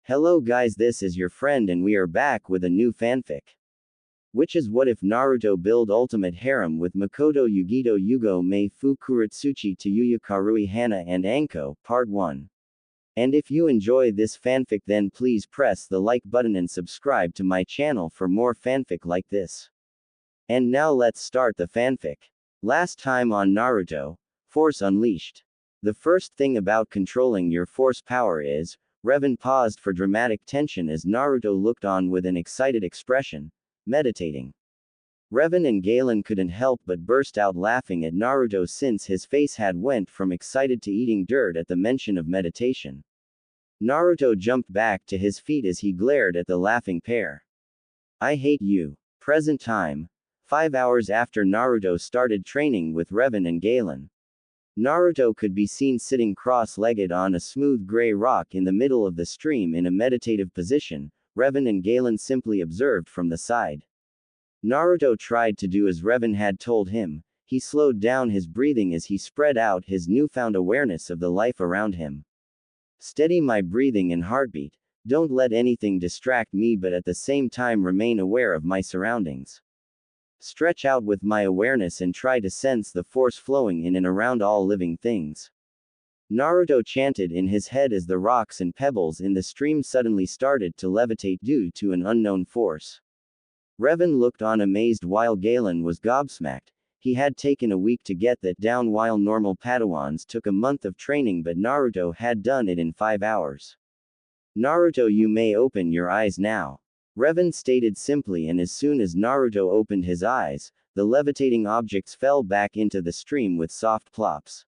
Hello guys, this is your friend and we are back with a new fanfic. Which is What If Naruto Build Ultimate Harem with Mikoto Yugito Yuugao Mei Fukuritsuchi Tayuya Karui Hana and Anko, Part 1. And if you enjoy this fanfic then please press the like button and subscribe to my channel for more fanfic like this. And now let's start the fanfic. Last time on Naruto, Force Unleashed. The first thing about controlling your force power is, Revan paused for dramatic tension as Naruto looked on with an excited expression, meditating. Revan and Galen couldn't help but burst out laughing at Naruto since his face had went from excited to eating dirt at the mention of meditation. Naruto jumped back to his feet as he glared at the laughing pair. I hate you. Present time. 5 hours after Naruto started training with Revan and Galen. Naruto could be seen sitting cross-legged on a smooth gray rock in the middle of the stream in a meditative position. Revan and Galen simply observed from the side. Naruto tried to do as Revan had told him. He slowed down his breathing as he spread out his newfound awareness of the life around him. Steady my breathing and heartbeat. Don't let anything distract me but at the same time remain aware of my surroundings. Stretch out with my awareness and try to sense the force flowing in and around all living things. Naruto chanted in his head as the rocks and pebbles in the stream suddenly started to levitate due to an unknown force. Revan looked on amazed while Galen was gobsmacked. He had taken a week to get that down while normal Padawans took a month of training but Naruto had done it in 5 hours. Naruto, you may open your eyes now. Revan stated simply, and as soon as Naruto opened his eyes, the levitating objects fell back into the stream with soft plops.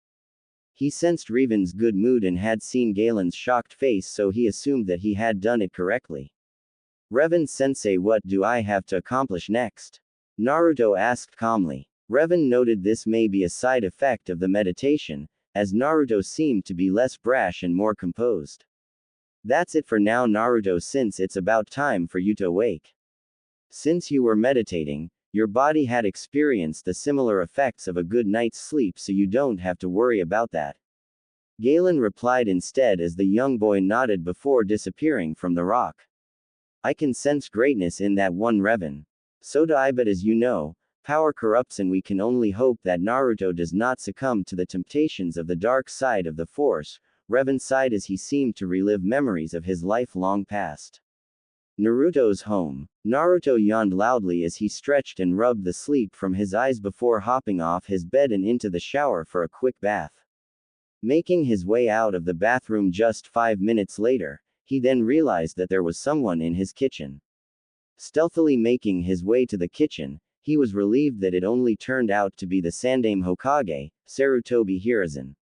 He sensed Revan's good mood and had seen Galen's shocked face, so he assumed that he had done it correctly. Revan-sensei, what do I have to accomplish next? Naruto asked calmly. Revan noted this may be a side effect of the meditation, as Naruto seemed to be less brash and more composed. That's it for now, Naruto, since it's about time for you to awake. Since you were meditating, your body had experienced the similar effects of a good night's sleep, so you don't have to worry about that. Galen replied instead as the young boy nodded before disappearing from the rock. I can sense greatness in that one, Revan. So do I, but as you know, power corrupts and we can only hope that Naruto does not succumb to the temptations of the dark side of the Force. Revan sighed as he seemed to relive memories of his life long past. Naruto's home. Naruto yawned loudly as he stretched and rubbed the sleep from his eyes before hopping off his bed and into the shower for a quick bath. Making his way out of the bathroom just 5 minutes later, he then realized that there was someone in his kitchen. Stealthily making his way to the kitchen, he was relieved that it only turned out to be the Sandaime Hokage, Sarutobi Hiruzen.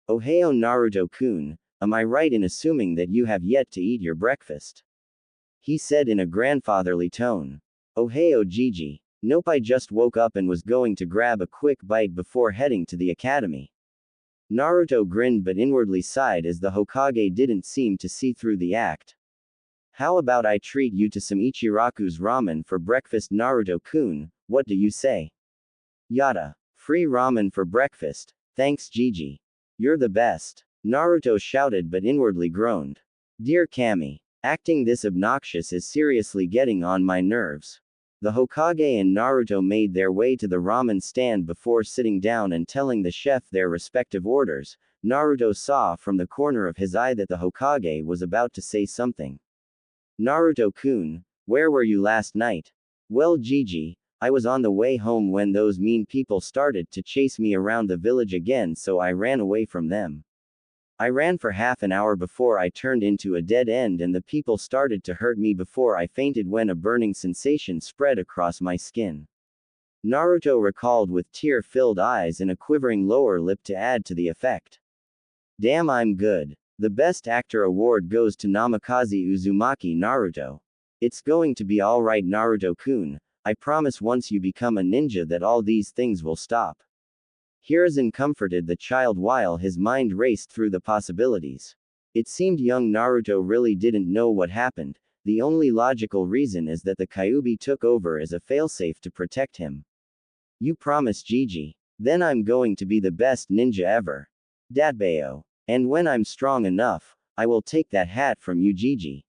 Ohio Naruto-kun, am I right in assuming that you have yet to eat your breakfast? He said in a grandfatherly tone. Ohio Gigi. Nope, I just woke up and was going to grab a quick bite before heading to the academy. Naruto grinned but inwardly sighed as the Hokage didn't seem to see through the act. How about I treat you to some Ichiraku's ramen for breakfast, Naruto-kun, what do you say? Yada. Free ramen for breakfast, thanks Gigi. You're the best. Naruto shouted but inwardly groaned. Dear Kami. Acting this obnoxious is seriously getting on my nerves. The Hokage and Naruto made their way to the ramen stand before sitting down and telling the chef their respective orders. Naruto saw from the corner of his eye that the Hokage was about to say something. Naruto-kun, where were you last night? Well, Gigi, I was on the way home when those mean people started to chase me around the village again, so I ran away from them. I ran for half an hour before I turned into a dead end and the people started to hurt me before I fainted when a burning sensation spread across my skin. Naruto recalled with tear-filled eyes and a quivering lower lip to add to the effect. Damn, I'm good. The Best Actor award goes to Namikaze Uzumaki. Naruto. It's going to be alright, Naruto-kun. I promise once you become a ninja that all these things will stop. Hiruzen comforted the child while his mind raced through the possibilities. It seemed young Naruto really didn't know what happened. The only logical reason is that the Kyuubi took over as a failsafe to protect him. You promise, Gigi? Then I'm going to be the best ninja ever. Datbayo. And when I'm strong enough, I will take that hat from you, Gigi.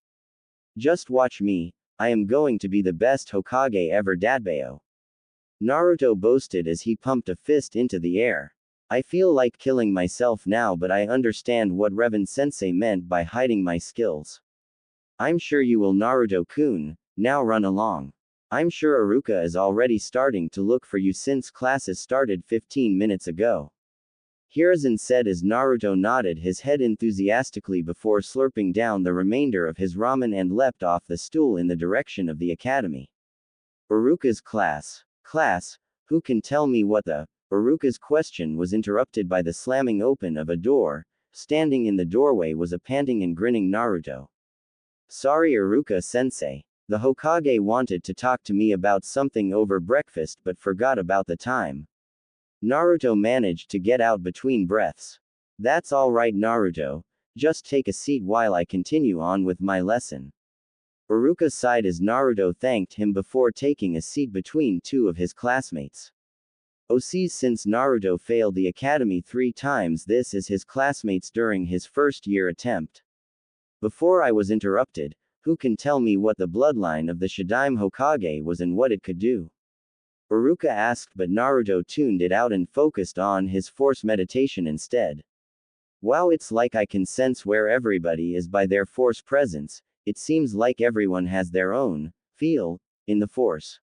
Just watch me, I am going to be the best Hokage ever, Dadbao. Naruto boasted as he pumped a fist into the air. I feel like killing myself now, but I understand what Revan-sensei meant by hiding my skills. I'm sure you will, Naruto-kun, now run along. I'm sure Iruka is already starting to look for you since classes started 15 minutes ago. Hiruzen said as Naruto nodded his head enthusiastically before slurping down the remainder of his ramen and leapt off the stool in the direction of the academy. Iruka's class. Class, who can tell me what the... Iruka's question was interrupted by the slamming open of a door. Standing in the doorway was a panting and grinning Naruto. Sorry, Iruka-sensei. The Hokage wanted to talk to me about something over breakfast but forgot about the time. Naruto managed to get out between breaths. That's all right, Naruto. Just take a seat while I continue on with my lesson. Iruka sighed as Naruto thanked him before taking a seat between two of his classmates. Since Naruto failed the academy 3 times, this is his classmates during his first year attempt. Before I was interrupted, who can tell me what the bloodline of the Shadaime Hokage was and what it could do? Iruka asked, but Naruto tuned it out and focused on his force meditation instead. Wow, it's like I can sense where everybody is by their force presence. It seems like everyone has their own feel in the force.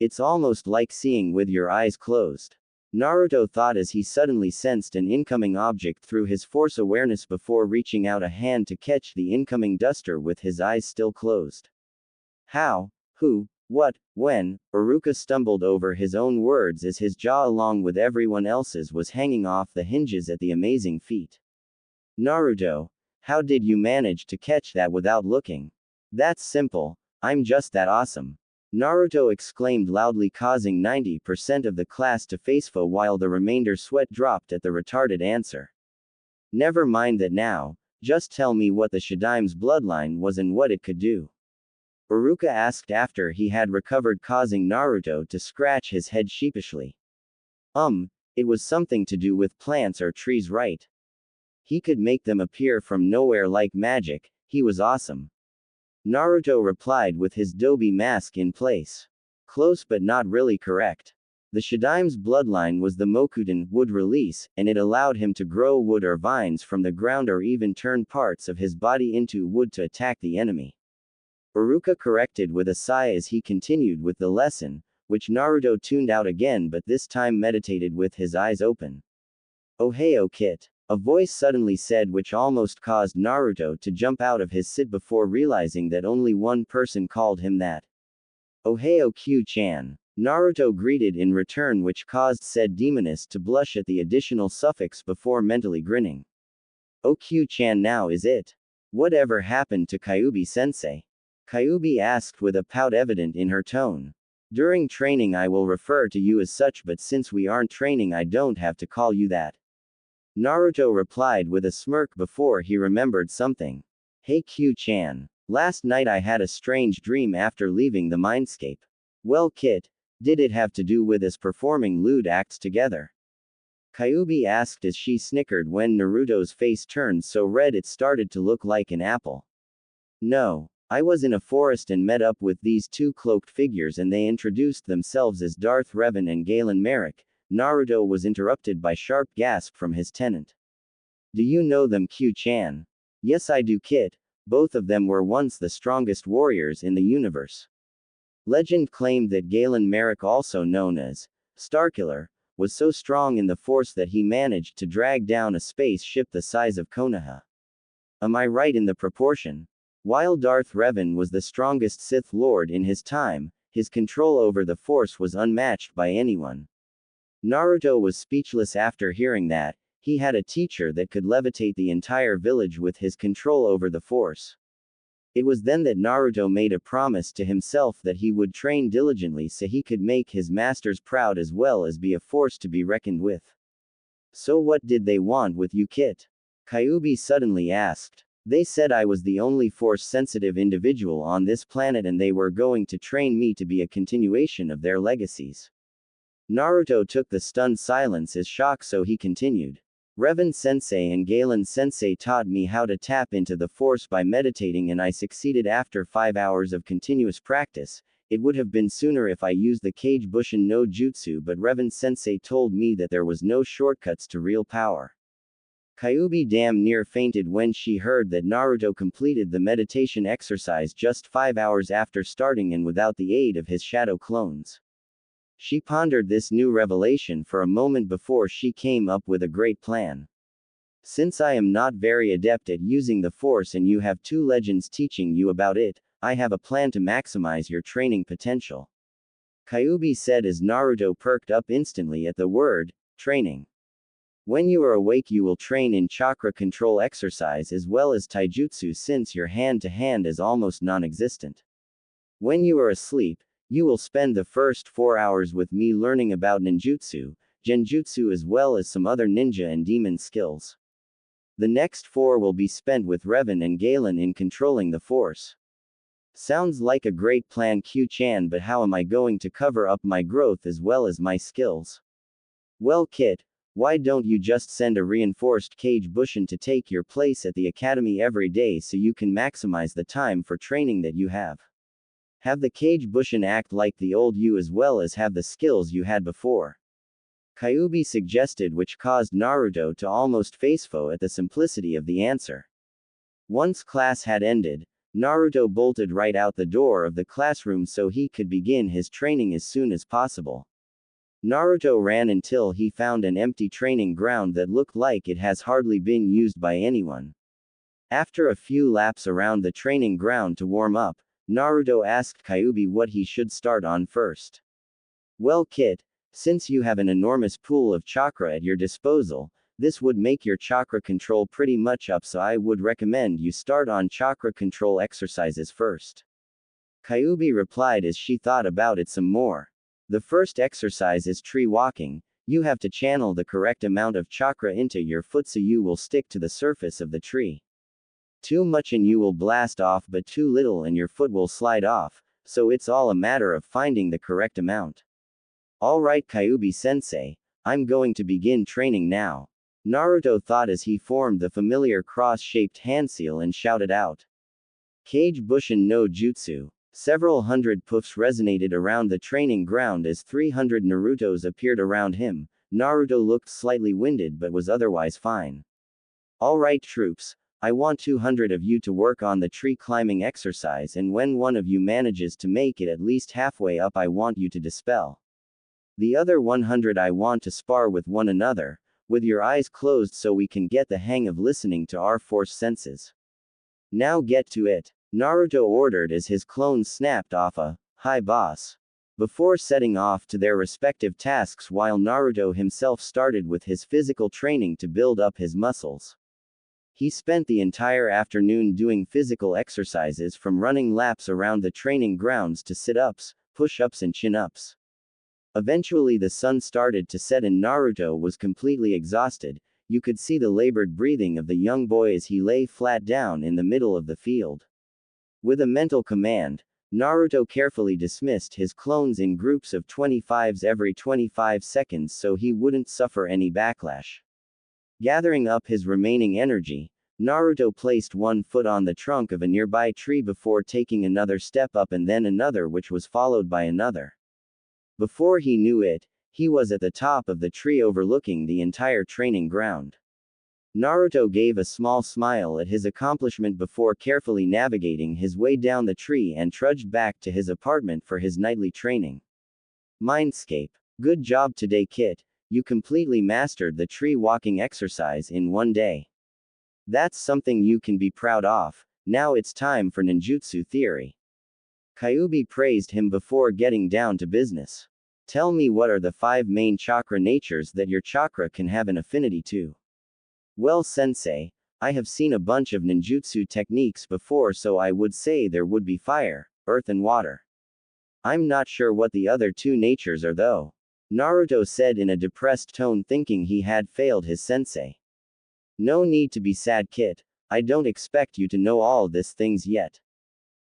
It's almost like seeing with your eyes closed. Naruto thought as he suddenly sensed an incoming object through his force awareness before reaching out a hand to catch the incoming duster with his eyes still closed. How? Who? What? When? Iruka stumbled over his own words as his jaw along with everyone else's was hanging off the hinges at the amazing feat. Naruto, how did you manage to catch that without looking? That's simple. I'm just that awesome. Naruto exclaimed loudly, causing 90% of the class to faceful while the remainder sweat dropped at the retarded answer. Never mind that now, just tell me what the Shadaime's bloodline was and what it could do. Iruka asked after he had recovered, causing Naruto to scratch his head sheepishly. It was something to do with plants or trees, right? He could make them appear from nowhere like magic. He was awesome. Naruto replied with his Dobi mask in place. Close but not really correct. The Shadaime's bloodline was the Mokuton wood release, and it allowed him to grow wood or vines from the ground or even turn parts of his body into wood to attack the enemy. Iruka corrected with a sigh as he continued with the lesson, which Naruto tuned out again but this time meditated with his eyes open. "Ohio Kit," a voice suddenly said, which almost caused Naruto to jump out of his sit before realizing that only one person called him that. "Ohio Q-chan." Naruto greeted in return, which caused said demoness to blush at the additional suffix before mentally grinning. "Oh, Q-chan now is it? Whatever happened to Kyuubi-sensei?" Kyuubi asked with a pout evident in her tone. "During training I will refer to you as such, but since we aren't training I don't have to call you that." Naruto replied with a smirk before he remembered something. "Hey Q-chan. Last night I had a strange dream after leaving the mindscape." "Well Kit, did it have to do with us performing lewd acts together?" Kyuubi asked as she snickered when Naruto's face turned so red it started to look like an apple. "No. I was in a forest and met up with these two cloaked figures and they introduced themselves as Darth Revan and Galen Merrick." Naruto was interrupted by sharp gasp from his tenant. "Do you know them, Q-chan?" "Yes I do Kit. Both of them were once the strongest warriors in the universe." Legend claimed that Galen Merrick, also known as Starkiller, was so strong in the force that he managed to drag down a space ship the size of Konoha. Am I right in the proportion? While Darth Revan was the strongest Sith Lord in his time, his control over the Force was unmatched by anyone. Naruto was speechless after hearing that. He had a teacher that could levitate the entire village with his control over the Force. It was then that Naruto made a promise to himself that he would train diligently so he could make his masters proud as well as be a force to be reckoned with. "So what did they want with you, Kit?" Kyuubi suddenly asked. "They said I was the only force-sensitive individual on this planet and they were going to train me to be a continuation of their legacies." Naruto took the stunned silence as shock, so he continued. Revan-sensei and Galen-sensei taught me how to tap into the force by meditating, and I succeeded after 5 hours of continuous practice. It would have been sooner if I used the Kage Bushin no Jutsu, but Revan-sensei told me that there was no shortcuts to real power. Kyuubi damn near fainted when she heard that Naruto completed the meditation exercise just 5 hours after starting and without the aid of his shadow clones. She pondered this new revelation for a moment before she came up with a great plan. Since I am not very adept at using the Force and you have two legends teaching you about it, I have a plan to maximize your training potential. Kyuubi said as Naruto perked up instantly at the word, training. When you are awake you will train in chakra control exercise as well as taijutsu, since your hand-to-hand is almost non-existent. When you are asleep, you will spend the first 4 hours with me learning about ninjutsu, genjutsu as well as some other ninja and demon skills. The next 4 will be spent with Revan and Galen in controlling the Force. Sounds like a great plan, Q-chan, but how am I going to cover up my growth as well as my skills? Well, Kit, why don't you just send a reinforced Kage Bushin to take your place at the academy every day so you can maximize the time for training that you have? Have the Kage Bushin act like the old you as well as have the skills you had before. Kyuubi suggested, which caused Naruto to almost facefo at the simplicity of the answer. Once class had ended, Naruto bolted right out the door of the classroom so he could begin his training as soon as possible. Naruto ran until he found an empty training ground that looked like it has hardly been used by anyone. After a few laps around the training ground to warm up, Naruto asked Kyuubi what he should start on first. Well, Kit, since you have an enormous pool of chakra at your disposal, this would make your chakra control pretty much up, so I would recommend you start on chakra control exercises first. Kyuubi replied as she thought about it some more. The first exercise is tree walking. You have to channel the correct amount of chakra into your foot so you will stick to the surface of the tree. Too much and you will blast off, but too little and your foot will slide off, so it's all a matter of finding the correct amount. Alright, Kyuubi-sensei, I'm going to begin training now. Naruto thought as he formed the familiar cross-shaped hand seal and shouted out. Kage Bushin no Jutsu. Several hundred poofs resonated around the training ground as 300 Narutos appeared around him. Naruto looked slightly winded but was otherwise fine. Alright, troops. I want 200 of you to work on the tree climbing exercise, and when one of you manages to make it at least halfway up, I want you to dispel. The other 100 I want to spar with one another, with your eyes closed so we can get the hang of listening to our force senses. Now get to it, Naruto ordered as his clones snapped off a, "Hi boss," before setting off to their respective tasks, while Naruto himself started with his physical training to build up his muscles. He spent the entire afternoon doing physical exercises, from running laps around the training grounds to sit-ups, push-ups and chin-ups. Eventually the sun started to set and Naruto was completely exhausted. You could see the labored breathing of the young boy as he lay flat down in the middle of the field. With a mental command, Naruto carefully dismissed his clones in groups of 25s every 25 seconds so he wouldn't suffer any backlash. Gathering up his remaining energy, Naruto placed one foot on the trunk of a nearby tree before taking another step up and then another, which was followed by another. Before he knew it, he was at the top of the tree overlooking the entire training ground. Naruto gave a small smile at his accomplishment before carefully navigating his way down the tree and trudged back to his apartment for his nightly training. Mindscape. Good job today, Kit. You completely mastered the tree walking exercise in one day. That's something you can be proud of. Now it's time for ninjutsu theory. Kyuubi praised him before getting down to business. Tell me, what are the 5 main chakra natures that your chakra can have an affinity to? Well, sensei, I have seen a bunch of ninjutsu techniques before, so I would say there would be fire, earth and water. I'm not sure what the other 2 natures are though. Naruto said in a depressed tone, thinking he had failed his sensei. No need to be sad, Kit. I don't expect you to know all these things yet.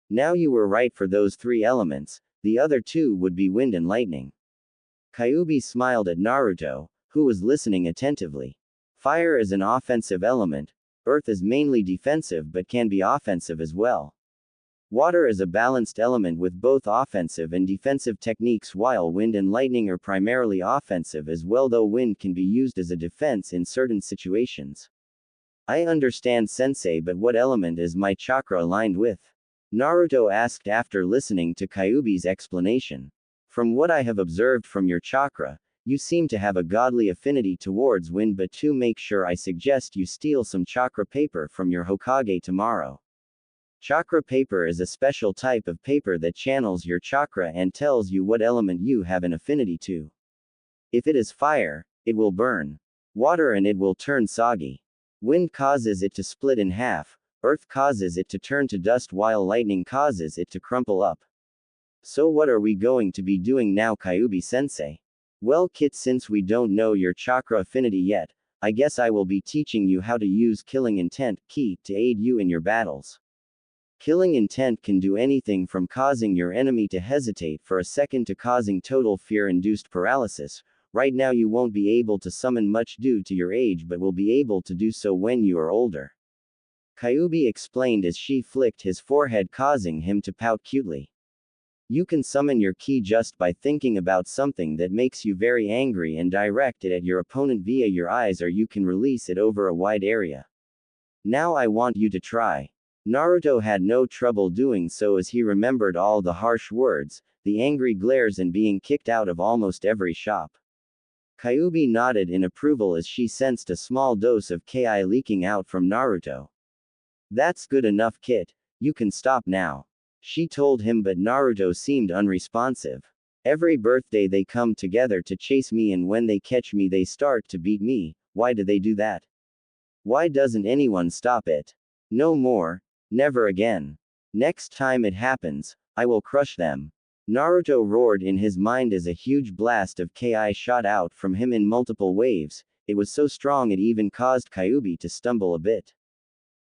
Now you were right for those 3 elements, the other 2 would be wind and lightning. Kyuubi smiled at Naruto, who was listening attentively. Fire is an offensive element, earth is mainly defensive but can be offensive as well. Water is a balanced element with both offensive and defensive techniques, while wind and lightning are primarily offensive as well, though wind can be used as a defense in certain situations. I understand, sensei, but what element is my chakra aligned with? Naruto asked after listening to Kyuubi's explanation. From what I have observed from your chakra, you seem to have a godly affinity towards wind, but to make sure I suggest you steal some chakra paper from your Hokage tomorrow. Chakra paper is a special type of paper that channels your chakra and tells you what element you have an affinity to. If it is fire, it will burn. Water and it will turn soggy. Wind causes it to split in half, earth causes it to turn to dust, while lightning causes it to crumple up. So what are we going to be doing now, Kyuubi-sensei? Well, Kit, since we don't know your chakra affinity yet, I guess I will be teaching you how to use killing intent, ki, to aid you in your battles. Killing intent can do anything from causing your enemy to hesitate for a second to causing total fear-induced paralysis. Right now you won't be able to summon much due to your age, but will be able to do so when you are older. Kyuubi explained as she flicked his forehead, causing him to pout cutely. You can summon your ki just by thinking about something that makes you very angry and direct it at your opponent via your eyes, or you can release it over a wide area. Now I want you to try. Naruto had no trouble doing so as he remembered all the harsh words, the angry glares, and being kicked out of almost every shop. Kyuubi nodded in approval as she sensed a small dose of ki leaking out from Naruto. That's good enough, Kit. You can stop now. She told him, but Naruto seemed unresponsive. Every birthday they come together to chase me, and when they catch me they start to beat me. Why do they do that? Why doesn't anyone stop it? No more. Never again. Next time it happens, I will crush them. Naruto roared in his mind as a huge blast of ki shot out from him in multiple waves. It was so strong it even caused Kyuubi to stumble a bit.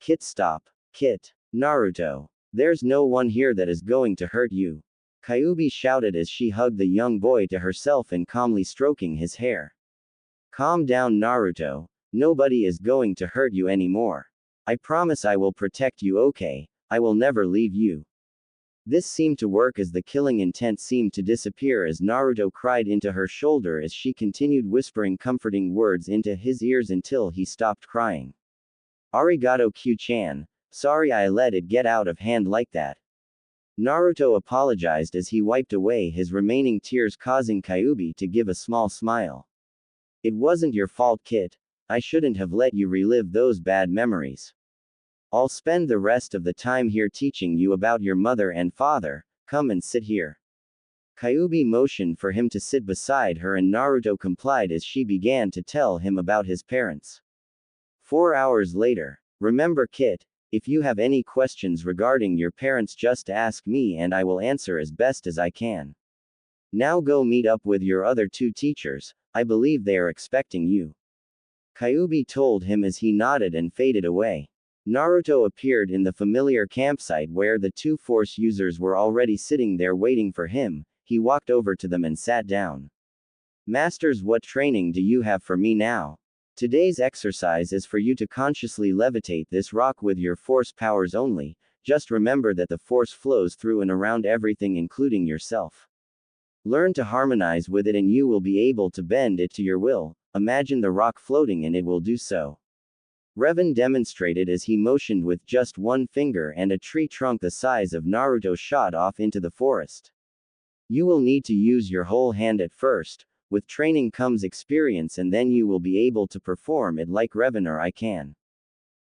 Kit, stop. Kit. Naruto. There's no one here that is going to hurt you. Kyuubi shouted as she hugged the young boy to herself and calmly stroking his hair. Calm down, Naruto. Nobody is going to hurt you anymore. I promise I will protect you, okay? I will never leave you. This seemed to work as the killing intent seemed to disappear as Naruto cried into her shoulder as she continued whispering comforting words into his ears until he stopped crying. Arigato, Q-chan. Sorry I let it get out of hand like that. Naruto apologized as he wiped away his remaining tears, causing Kyuubi to give a small smile. It wasn't your fault, Kit. I shouldn't have let you relive those bad memories. I'll spend the rest of the time here teaching you about your mother and father. Come and sit here. Kyuubi motioned for him to sit beside her, and Naruto complied as she began to tell him about his parents. 4 hours later. Remember, Kit, if you have any questions regarding your parents, just ask me and I will answer as best as I can. Now go meet up with your other 2 teachers. I believe they are expecting you. Kyuubi told him as he nodded and faded away. Naruto appeared in the familiar campsite where the 2 force users were already sitting there waiting for him. He walked over to them and sat down. Masters, what training do you have for me now? Today's exercise is for you to consciously levitate this rock with your force powers only. Just remember that the force flows through and around everything, including yourself. Learn to harmonize with it and you will be able to bend it to your will. Imagine the rock floating and it will do so. Revan demonstrated as he motioned with just one finger, and a tree trunk the size of Naruto shot off into the forest. You will need to use your whole hand at first. With training comes experience, and then you will be able to perform it like Revan or I can.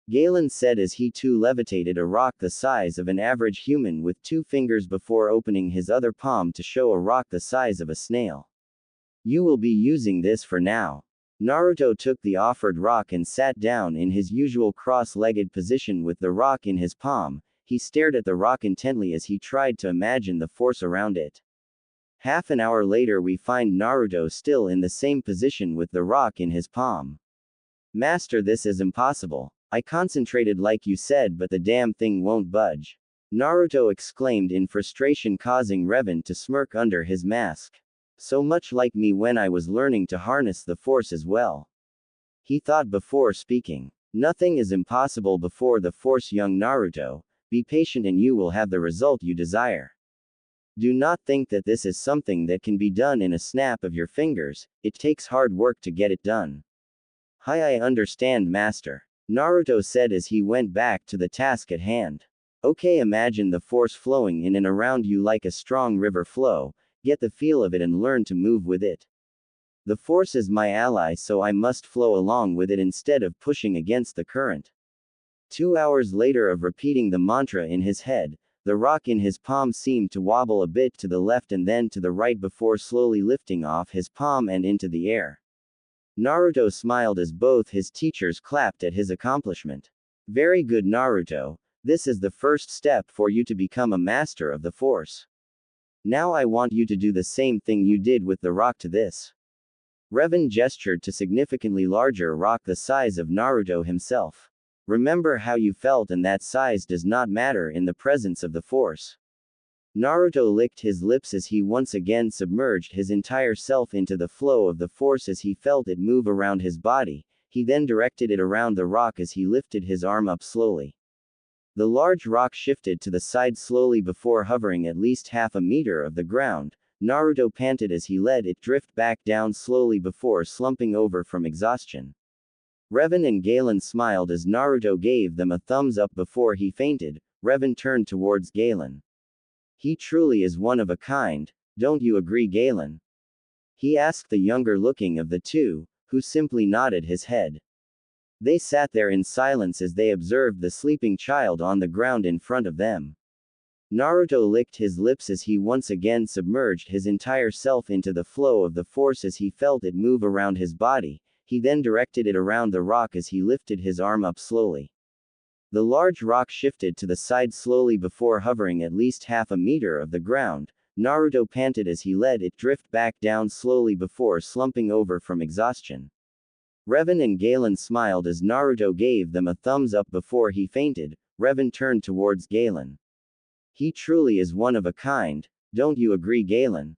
Galen said as he too levitated a rock the size of an average human with 2 fingers before opening his other palm to show a rock the size of a snail. You will be using this for now. Naruto took the offered rock and sat down in his usual cross-legged position with the rock in his palm. He stared at the rock intently as he tried to imagine the force around it. Half an hour later we find Naruto still in the same position with the rock in his palm. Master, this is impossible. I concentrated like you said, but the damn thing won't budge. Naruto exclaimed in frustration, causing Revan to smirk under his mask. So much like me when I was learning to harness the force as well. He thought before speaking. Nothing is impossible before the Force, young Naruto. Be patient and you will have the result you desire. Do not think that this is something that can be done in a snap of your fingers, it takes hard work to get it done. Hi, I understand, master. Naruto said as he went back to the task at hand. Okay, imagine the force flowing in and around you like a strong river flow, get the feel of it and learn to move with it. The force is my ally, so I must flow along with it instead of pushing against the current. 2 hours later of repeating the mantra in his head, the rock in his palm seemed to wobble a bit to the left and then to the right before slowly lifting off his palm and into the air. Naruto smiled as both his teachers clapped at his accomplishment. Very good, Naruto. This is the first step for you to become a master of the force. Now I want you to do the same thing you did with the rock to this. Revan gestured to significantly larger rock the size of Naruto himself. Remember how you felt, and that size does not matter in the presence of the force. Naruto licked his lips as he once again submerged his entire self into the flow of the force as he felt it move around his body. He then directed it around the rock as he lifted his arm up slowly. The large rock shifted to the side slowly before hovering at least half a meter of the ground. Naruto panted as he let it drift back down slowly before slumping over from exhaustion. Revan and Galen smiled as Naruto gave them a thumbs up before he fainted. Revan turned towards Galen. He truly is one of a kind, don't you agree, Galen? He asked the younger looking of the two, who simply nodded his head. They sat there in silence as they observed the sleeping child on the ground in front of them. Naruto licked his lips as he once again submerged his entire self into the flow of the force as he felt it move around his body. He then directed it around the rock as he lifted his arm up slowly. The large rock shifted to the side slowly before hovering at least half a meter of the ground. Naruto panted as he let it drift back down slowly before slumping over from exhaustion. Revan and Galen smiled as Naruto gave them a thumbs up before he fainted. Revan turned towards Galen. He truly is one of a kind, don't you agree, Galen?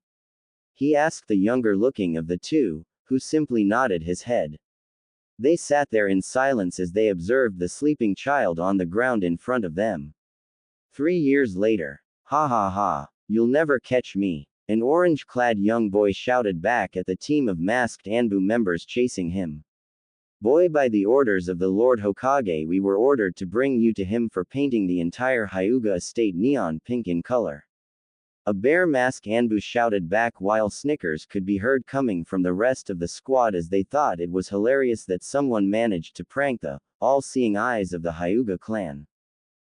He asked the younger looking of the two, who simply nodded his head. They sat there in silence as they observed the sleeping child on the ground in front of them. 3 years later. Ha ha ha, you'll never catch me. An orange-clad young boy shouted back at the team of masked Anbu members chasing him. Boy, by the orders of the Lord Hokage, we were ordered to bring you to him for painting the entire Hyuga estate neon pink in color. A bear mask Anbu shouted back while snickers could be heard coming from the rest of the squad as they thought it was hilarious that someone managed to prank the all-seeing eyes of the Hyuga clan.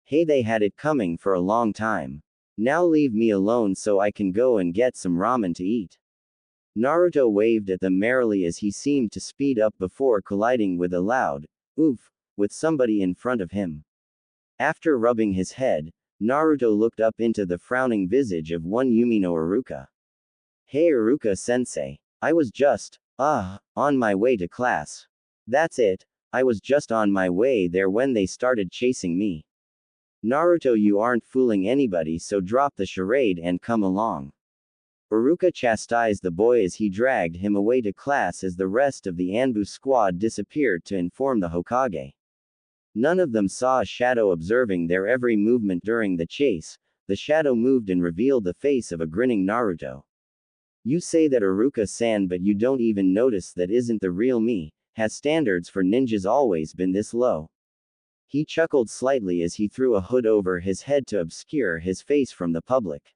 Hey, they had it coming for a long time. Now leave me alone so I can go and get some ramen to eat. Naruto waved at them merrily as he seemed to speed up before colliding with a loud oof with somebody in front of him. After rubbing his head, Naruto looked up into the frowning visage of one Yumino Iruka. Hey Iruka-sensei. I was just, on my way to class. That's it, I was just on my way there when they started chasing me. Naruto, you aren't fooling anybody, so drop the charade and come along. Iruka chastised the boy as he dragged him away to class as the rest of the Anbu squad disappeared to inform the Hokage. None of them saw a shadow observing their every movement during the chase. The shadow moved and revealed the face of a grinning Naruto. You say that, Iruka-san, but you don't even notice that isn't the real me. Has standards for ninjas always been this low? He chuckled slightly as he threw a hood over his head to obscure his face from the public.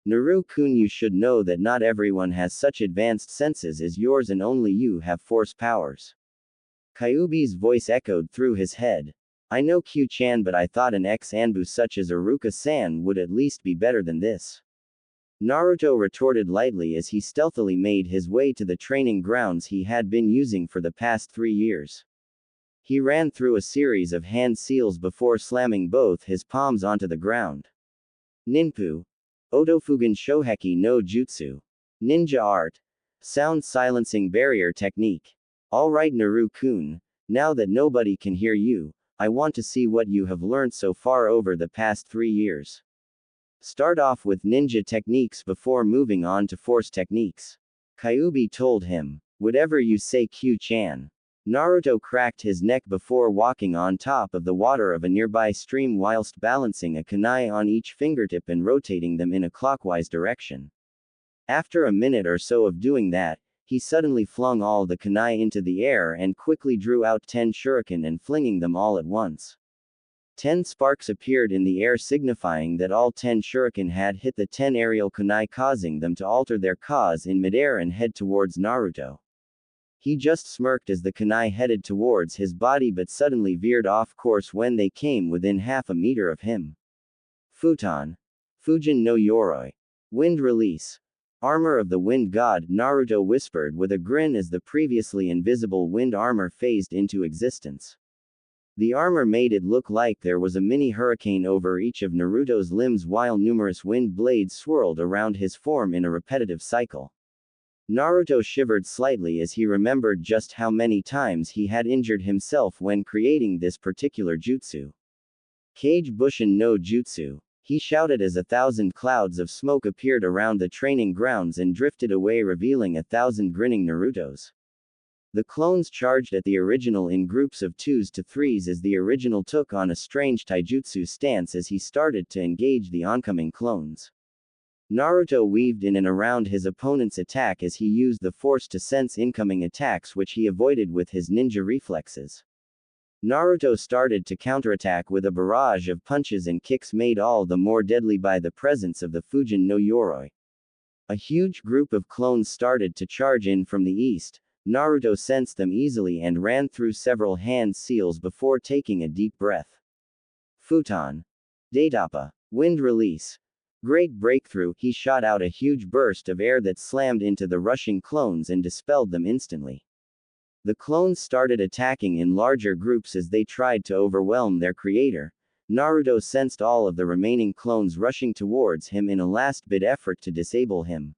Naru-kun, you should know that not everyone has such advanced senses as yours, and only you have force powers. Kyuubi's voice echoed through his head. I know, Q-chan, but I thought an ex-Anbu such as Iruka-san would at least be better than this. Naruto retorted lightly as he stealthily made his way to the training grounds he had been using for the past 3 years. He ran through a series of hand seals before slamming both his palms onto the ground. Ninpu. Otofugen Shoheki no Jutsu. Ninja Art. Sound Silencing Barrier Technique. Alright, Naru-kun, now that nobody can hear you, I want to see what you have learned so far over the past 3 years. Start off with ninja techniques before moving on to force techniques. Kyuubi told him. Whatever you say, Q-chan. Naruto cracked his neck before walking on top of the water of a nearby stream whilst balancing a kunai on each fingertip and rotating them in a clockwise direction. After a minute or so of doing that, he suddenly flung all the kunai into the air and quickly drew out 10 shuriken and flinging them all at once. 10 sparks appeared in the air signifying that all 10 shuriken had hit the 10 aerial kunai, causing them to alter their cause in midair and head towards Naruto. He just smirked as the kunai headed towards his body but suddenly veered off course when they came within half a meter of him. Futon. Fujin no Yoroi. Wind release. Armor of the Wind God, Naruto whispered with a grin as the previously invisible wind armor phased into existence. The armor made it look like there was a mini hurricane over each of Naruto's limbs while numerous wind blades swirled around his form in a repetitive cycle. Naruto shivered slightly as he remembered just how many times he had injured himself when creating this particular jutsu. Kage Bushin no Jutsu, he shouted as 1,000 clouds of smoke appeared around the training grounds and drifted away, revealing 1,000 grinning Narutos. The clones charged at the original in groups of 2s to 3s as the original took on a strange taijutsu stance as he started to engage the oncoming clones. Naruto weaved in and around his opponent's attack as he used the force to sense incoming attacks, which he avoided with his ninja reflexes. Naruto started to counterattack with a barrage of punches and kicks made all the more deadly by the presence of the Fujin no Yoroi. A huge group of clones started to charge in from the east. Naruto sensed them easily and ran through several hand seals before taking a deep breath. Futon. Datapa. Wind release. Great breakthrough, he shot out a huge burst of air that slammed into the rushing clones and dispelled them instantly. The clones started attacking in larger groups as they tried to overwhelm their creator. Naruto sensed all of the remaining clones rushing towards him in a last-bit effort to disable him.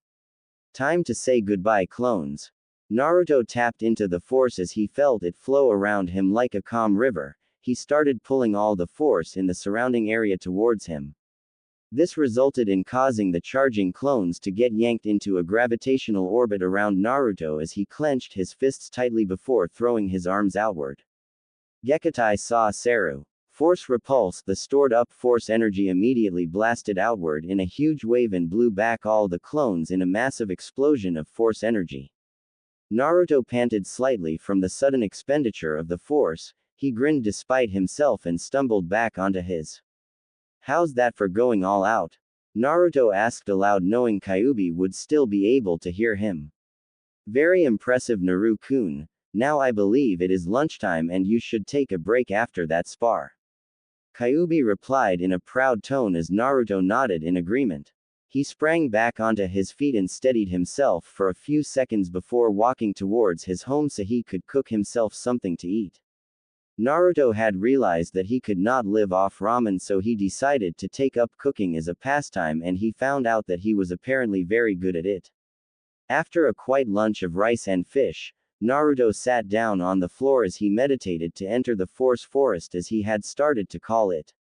Time to say goodbye, clones. Naruto tapped into the force as he felt it flow around him like a calm river. He started pulling all the force in the surrounding area towards him. This resulted in causing the charging clones to get yanked into a gravitational orbit around Naruto as he clenched his fists tightly before throwing his arms outward. Gekutai saw Seru. Force repulse, the stored up force energy immediately blasted outward in a huge wave and blew back all the clones in a massive explosion of force energy. Naruto panted slightly from the sudden expenditure of the force. He grinned despite himself and stumbled back onto his. How's that for going all out? Naruto asked aloud, knowing Kyuubi would still be able to hear him. Very impressive, Naru-kun. Now I believe it is lunchtime and you should take a break after that spar. Kyuubi replied in a proud tone as Naruto nodded in agreement. He sprang back onto his feet and steadied himself for a few seconds before walking towards his home so he could cook himself something to eat. Naruto had realized that he could not live off ramen, so he decided to take up cooking as a pastime, and he found out that he was apparently very good at it. After a quiet lunch of rice and fish, Naruto sat down on the floor as he meditated to enter the Force Forest, as he had started to call it.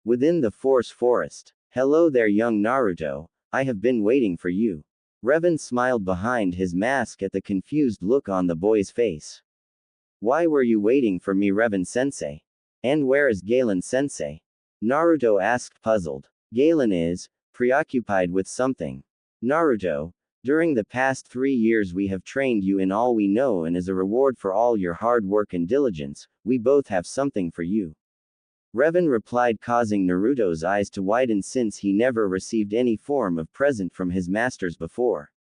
Within the Force Forest. Hello there, young Naruto. I have been waiting for you. Revan smiled behind his mask at the confused look on the boy's face. Why were you waiting for me, Revan-sensei? And where is Galen-sensei? Naruto asked, puzzled. Galen is preoccupied with something. Naruto, during the past 3 years we have trained you in all we know, and as a reward for all your hard work and diligence, we both have something for you. Revan replied, causing Naruto's eyes to widen since he never received any form of present from his masters before.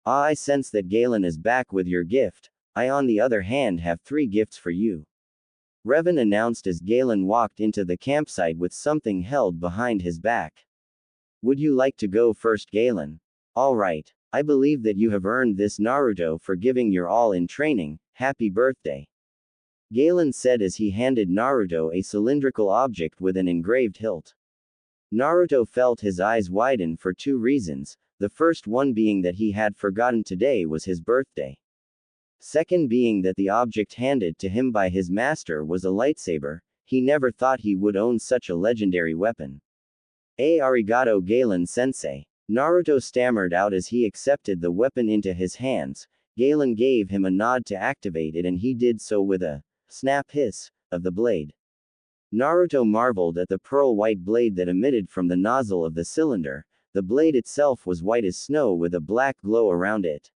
Ah, I sense that Galen is back with your gift. I on the other hand have 3 gifts for you. Revan announced as Galen walked into the campsite with something held behind his back. Would you like to go first, Galen? Alright, I believe that you have earned this, Naruto, for giving your all in training. Happy birthday. Galen said as he handed Naruto a cylindrical object with an engraved hilt. Naruto felt his eyes widen for 2 reasons, the first one being that he had forgotten today was his birthday. Second being that the object handed to him by his master was a lightsaber. He never thought he would own such a legendary weapon. Arigato, Galen-sensei. Naruto stammered out as he accepted the weapon into his hands. Galen gave him a nod to activate it and he did so with a snap hiss of the blade. Naruto marveled at the pearl-white blade that emitted from the nozzle of the cylinder. The blade itself was white as snow with a black glow around it.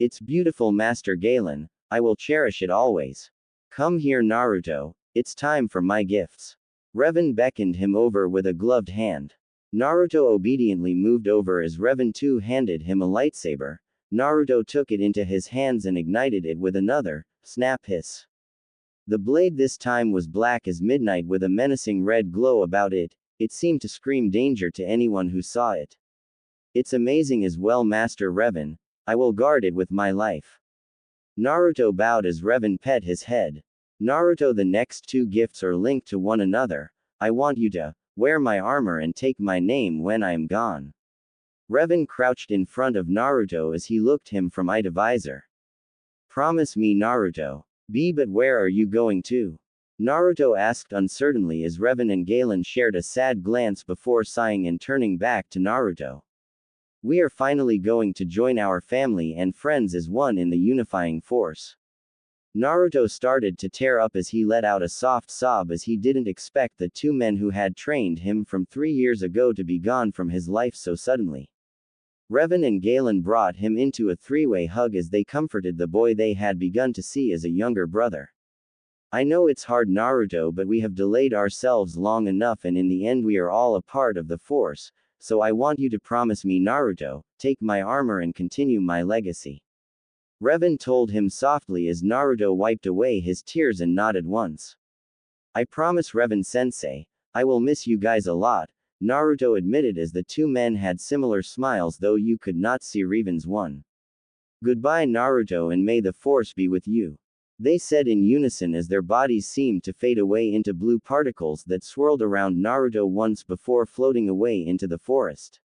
It's beautiful, Master Galen. I will cherish it always. Come here, Naruto. It's time for my gifts. Revan beckoned him over with a gloved hand. Naruto obediently moved over as Revan too handed him a lightsaber. Naruto took it into his hands and ignited it with another snap hiss. The blade this time was black as midnight with a menacing red glow about it. It seemed to scream danger to anyone who saw it. It's amazing as well, Master Revan. I will guard it with my life. Naruto bowed as Revan pet his head. Naruto, the next two gifts are linked to one another. I want you to wear my armor and take my name when I am gone. Revan crouched in front of Naruto as he looked him from eye to visor. Promise me, Naruto. But where are you going to? Naruto asked uncertainly as Revan and Galen shared a sad glance before sighing and turning back to Naruto. We are finally going to join our family and friends as one in the unifying force. Naruto started to tear up as he let out a soft sob as he didn't expect the two men who had trained him from 3 years ago to be gone from his life so suddenly. Revan and Galen brought him into a three-way hug as they comforted the boy they had begun to see as a younger brother. I know it's hard, Naruto, but we have delayed ourselves long enough and in the end we are all a part of the force, so I want you to promise me, Naruto, take my armor and continue my legacy. Revan told him softly as Naruto wiped away his tears and nodded once. I promise, Revan-sensei. I will miss you guys a lot, Naruto admitted as the two men had similar smiles though you could not see Revan's one. Goodbye, Naruto, and may the force be with you. They said in unison as their bodies seemed to fade away into blue particles that swirled around Naruto once before floating away into the forest.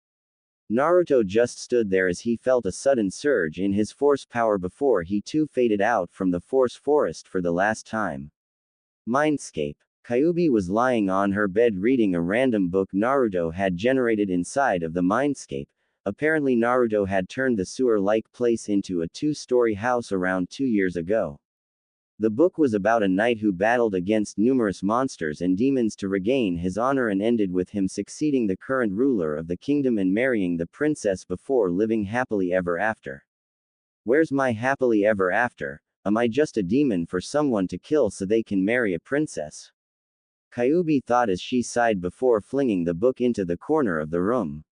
Naruto just stood there as he felt a sudden surge in his force power before he too faded out from the force forest for the last time. Mindscape. Kyuubi was lying on her bed reading a random book Naruto had generated inside of the mindscape. Apparently Naruto had turned the sewer-like place into a 2-story house around 2 years ago. The book was about a knight who battled against numerous monsters and demons to regain his honor and ended with him succeeding the current ruler of the kingdom and marrying the princess before living happily ever after. Where's my happily ever after? Am I just a demon for someone to kill so they can marry a princess? Kyuubi thought as she sighed before flinging the book into the corner of the room.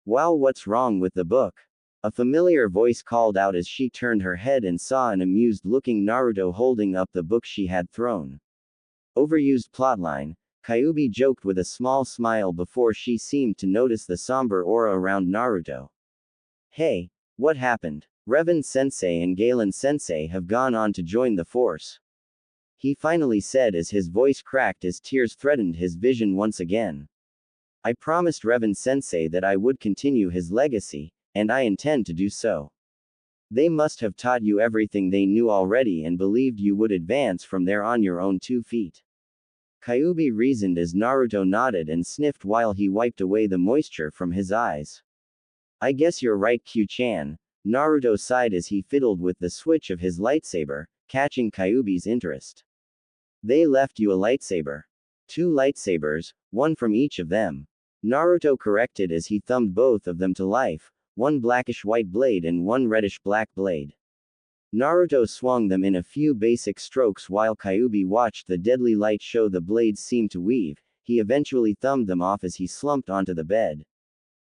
Wow, what's wrong with the book? A familiar voice called out as she turned her head and saw an amused-looking Naruto holding up the book she had thrown. Overused plotline, Kyuubi joked with a small smile before she seemed to notice the somber aura around Naruto. Hey, what happened? Revan-sensei and Galen-sensei have gone on to join the force. He finally said as his voice cracked as tears threatened his vision once again. I promised Revan-sensei that I would continue his legacy, and I intend to do so. They must have taught you everything they knew already and believed you would advance from there on your own 2 feet. Kyuubi reasoned as Naruto nodded and sniffed while he wiped away the moisture from his eyes. I guess you're right, Q-chan. Naruto sighed as he fiddled with the switch of his lightsaber, catching Kyuubi's interest. They left you a lightsaber. 2 lightsabers, one from each of them. Naruto corrected as he thumbed both of them to life, one blackish-white blade and one reddish-black blade. Naruto swung them in a few basic strokes while Kyuubi watched the deadly light show the blades seem to weave. He eventually thumbed them off as he slumped onto the bed.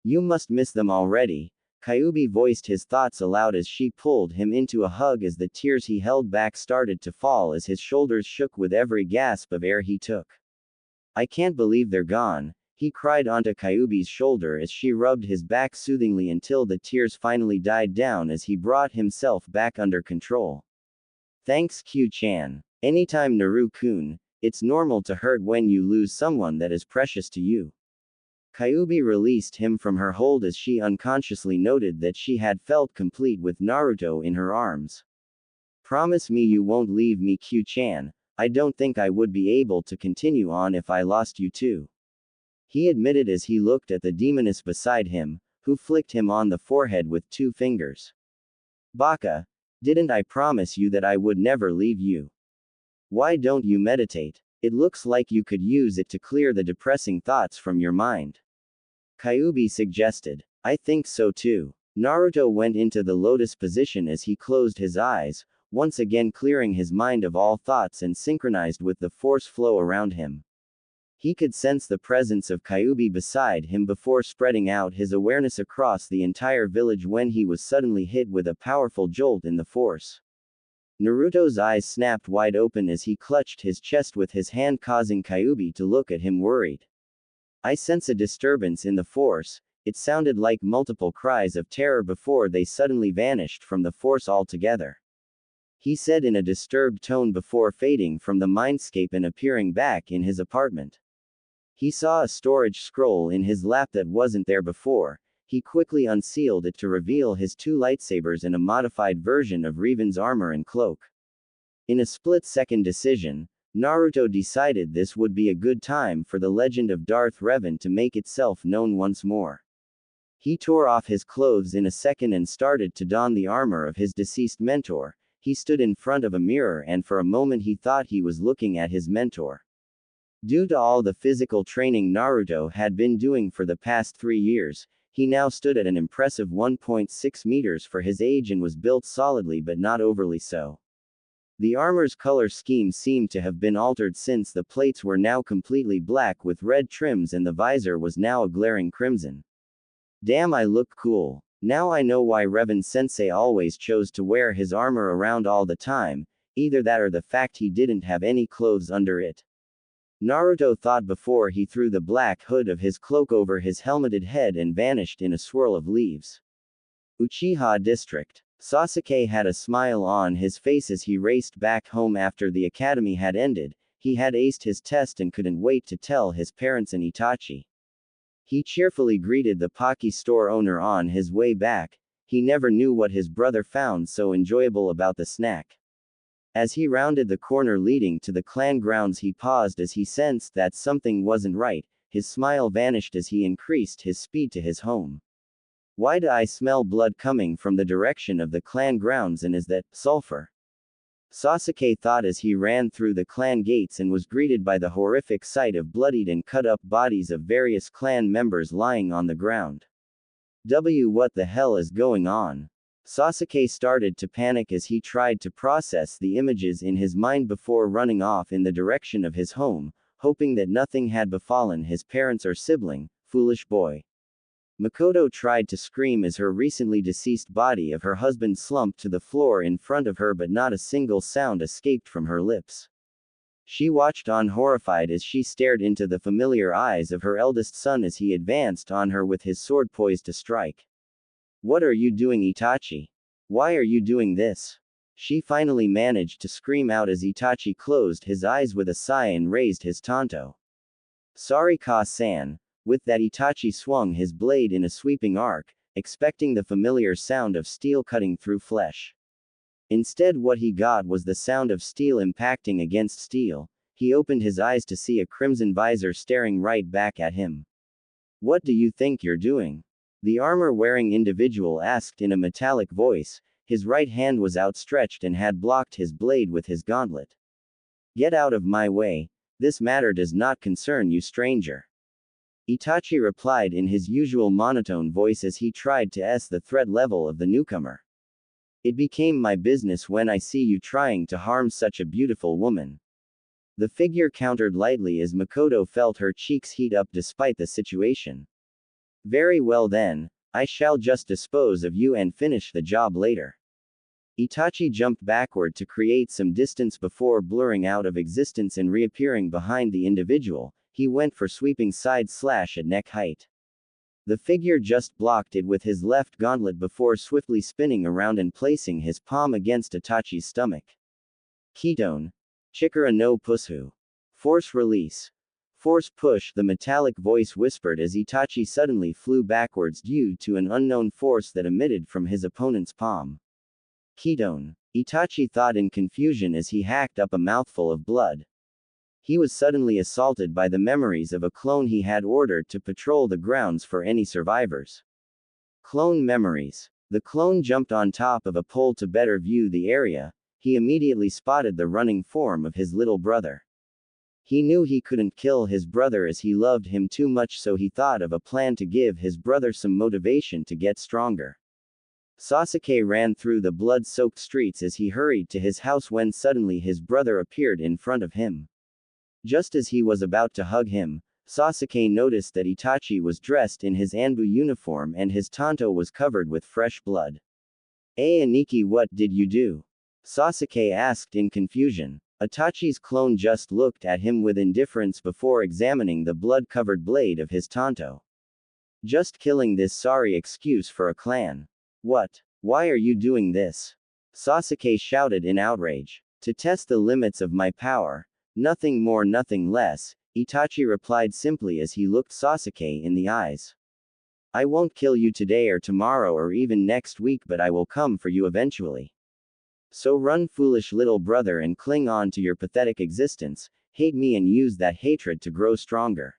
You must miss them already. Kyuubi voiced his thoughts aloud as she pulled him into a hug as the tears he held back started to fall as his shoulders shook with every gasp of air he took. I can't believe they're gone, he cried onto Kyuubi's shoulder as she rubbed his back soothingly until the tears finally died down as he brought himself back under control. Thanks, Q-chan. Anytime, Naru-kun. It's normal to hurt when you lose someone that is precious to you. Kyuubi released him from her hold as she unconsciously noted that she had felt complete with Naruto in her arms. Promise me you won't leave me, Q-chan. I don't think I would be able to continue on if I lost you too. He admitted as he looked at the demoness beside him, who flicked him on the forehead with 2 fingers. Baka, Didn't I promise you that I would never leave you? Why don't you meditate? It looks like you could use it to clear the depressing thoughts from your mind. Kyuubi suggested. I think so too. Naruto went into the lotus position as he closed his eyes, once again clearing his mind of all thoughts and synchronized with the force flow around him. He could sense the presence of Kyuubi beside him before spreading out his awareness across the entire village when he was suddenly hit with a powerful jolt in the force. Naruto's eyes snapped wide open as he clutched his chest with his hand, causing Kyuubi to look at him worried. I sense a disturbance in the force. It sounded like multiple cries of terror before they suddenly vanished from the force altogether. He said in a disturbed tone before fading from the mindscape and appearing back in his apartment. He saw a storage scroll in his lap that wasn't there before. He quickly unsealed it to reveal his two lightsabers and a modified version of Revan's armor and cloak. In a split-second decision, Naruto decided this would be a good time for the legend of Darth Revan to make itself known once more. He tore off his clothes in a second and started to don the armor of his deceased mentor. He stood in front of a mirror and for a moment he thought he was looking at his mentor. Due to all the physical training Naruto had been doing for the past 3 years, he now stood at an impressive 1.6 meters for his age and was built solidly but not overly so. The armor's color scheme seemed to have been altered since the plates were now completely black with red trims and the visor was now a glaring crimson. Damn, I look cool. Now I know why Revan-sensei always chose to wear his armor around all the time, either that or the fact he didn't have any clothes under it. Naruto thought before he threw the black hood of his cloak over his helmeted head and vanished in a swirl of leaves. Uchiha District. Sasuke had a smile on his face as he raced back home after the academy had ended. He had aced his test and couldn't wait to tell his parents and Itachi. He cheerfully greeted the Pocky store owner on his way back. He never knew what his brother found so enjoyable about the snack. As he rounded the corner leading to the clan grounds, he paused as he sensed that something wasn't right. His smile vanished as he increased his speed to his home. Why do I smell blood coming from the direction of the clan grounds, and is that sulfur? Sasuke thought as he ran through the clan gates and was greeted by the horrific sight of bloodied and cut-up bodies of various clan members lying on the ground. What the hell is going on? Sasuke started to panic as he tried to process the images in his mind before running off in the direction of his home, hoping that nothing had befallen his parents or sibling. Foolish boy. Mikoto tried to scream as her recently deceased body of her husband slumped to the floor in front of her, but not a single sound escaped from her lips. She watched on horrified as she stared into the familiar eyes of her eldest son as he advanced on her with his sword poised to strike. What are you doing, Itachi? Why are you doing this? She finally managed to scream out as Itachi closed his eyes with a sigh and raised his tanto. Sorry, Ka-san. With that, Itachi swung his blade in a sweeping arc, expecting the familiar sound of steel cutting through flesh. Instead, what he got was the sound of steel impacting against steel. He opened his eyes to see a crimson visor staring right back at him. What do you think you're doing? The armor-wearing individual asked in a metallic voice. His right hand was outstretched and had blocked his blade with his gauntlet. Get out of my way. This matter does not concern you, stranger. Itachi replied in his usual monotone voice as he tried to assess the threat level of the newcomer. It became my business when I see you trying to harm such a beautiful woman. The figure countered lightly as Mikoto felt her cheeks heat up despite the situation. Very well then, I shall just dispose of you and finish the job later. Itachi jumped backward to create some distance before blurring out of existence and reappearing behind the individual. He went for sweeping side slash at neck height. The figure just blocked it with his left gauntlet before swiftly spinning around and placing his palm against Itachi's stomach. Ketone. Chikara no Pushu. Force release. Force push, the metallic voice whispered as Itachi suddenly flew backwards due to an unknown force that emitted from his opponent's palm. Ketone. Itachi thought in confusion as he hacked up a mouthful of blood. He was suddenly assaulted by the memories of a clone he had ordered to patrol the grounds for any survivors. Clone memories. The clone jumped on top of a pole to better view the area. He immediately spotted the running form of his little brother. He knew he couldn't kill his brother as he loved him too much, so he thought of a plan to give his brother some motivation to get stronger. Sasuke ran through the blood-soaked streets as he hurried to his house when suddenly his brother appeared in front of him. Just as he was about to hug him, Sasuke noticed that Itachi was dressed in his Anbu uniform and his tanto was covered with fresh blood. Aniki, what did you do? Sasuke asked in confusion. Itachi's clone just looked at him with indifference before examining the blood-covered blade of his tanto. Just killing this sorry excuse for a clan. What? Why are you doing this? Sasuke shouted in outrage. To test the limits of my power. Nothing more, nothing less, Itachi replied simply as he looked Sasuke in the eyes. I won't kill you today or tomorrow or even next week, but I will come for you eventually. So run, foolish little brother, and cling on to your pathetic existence, hate me and use that hatred to grow stronger.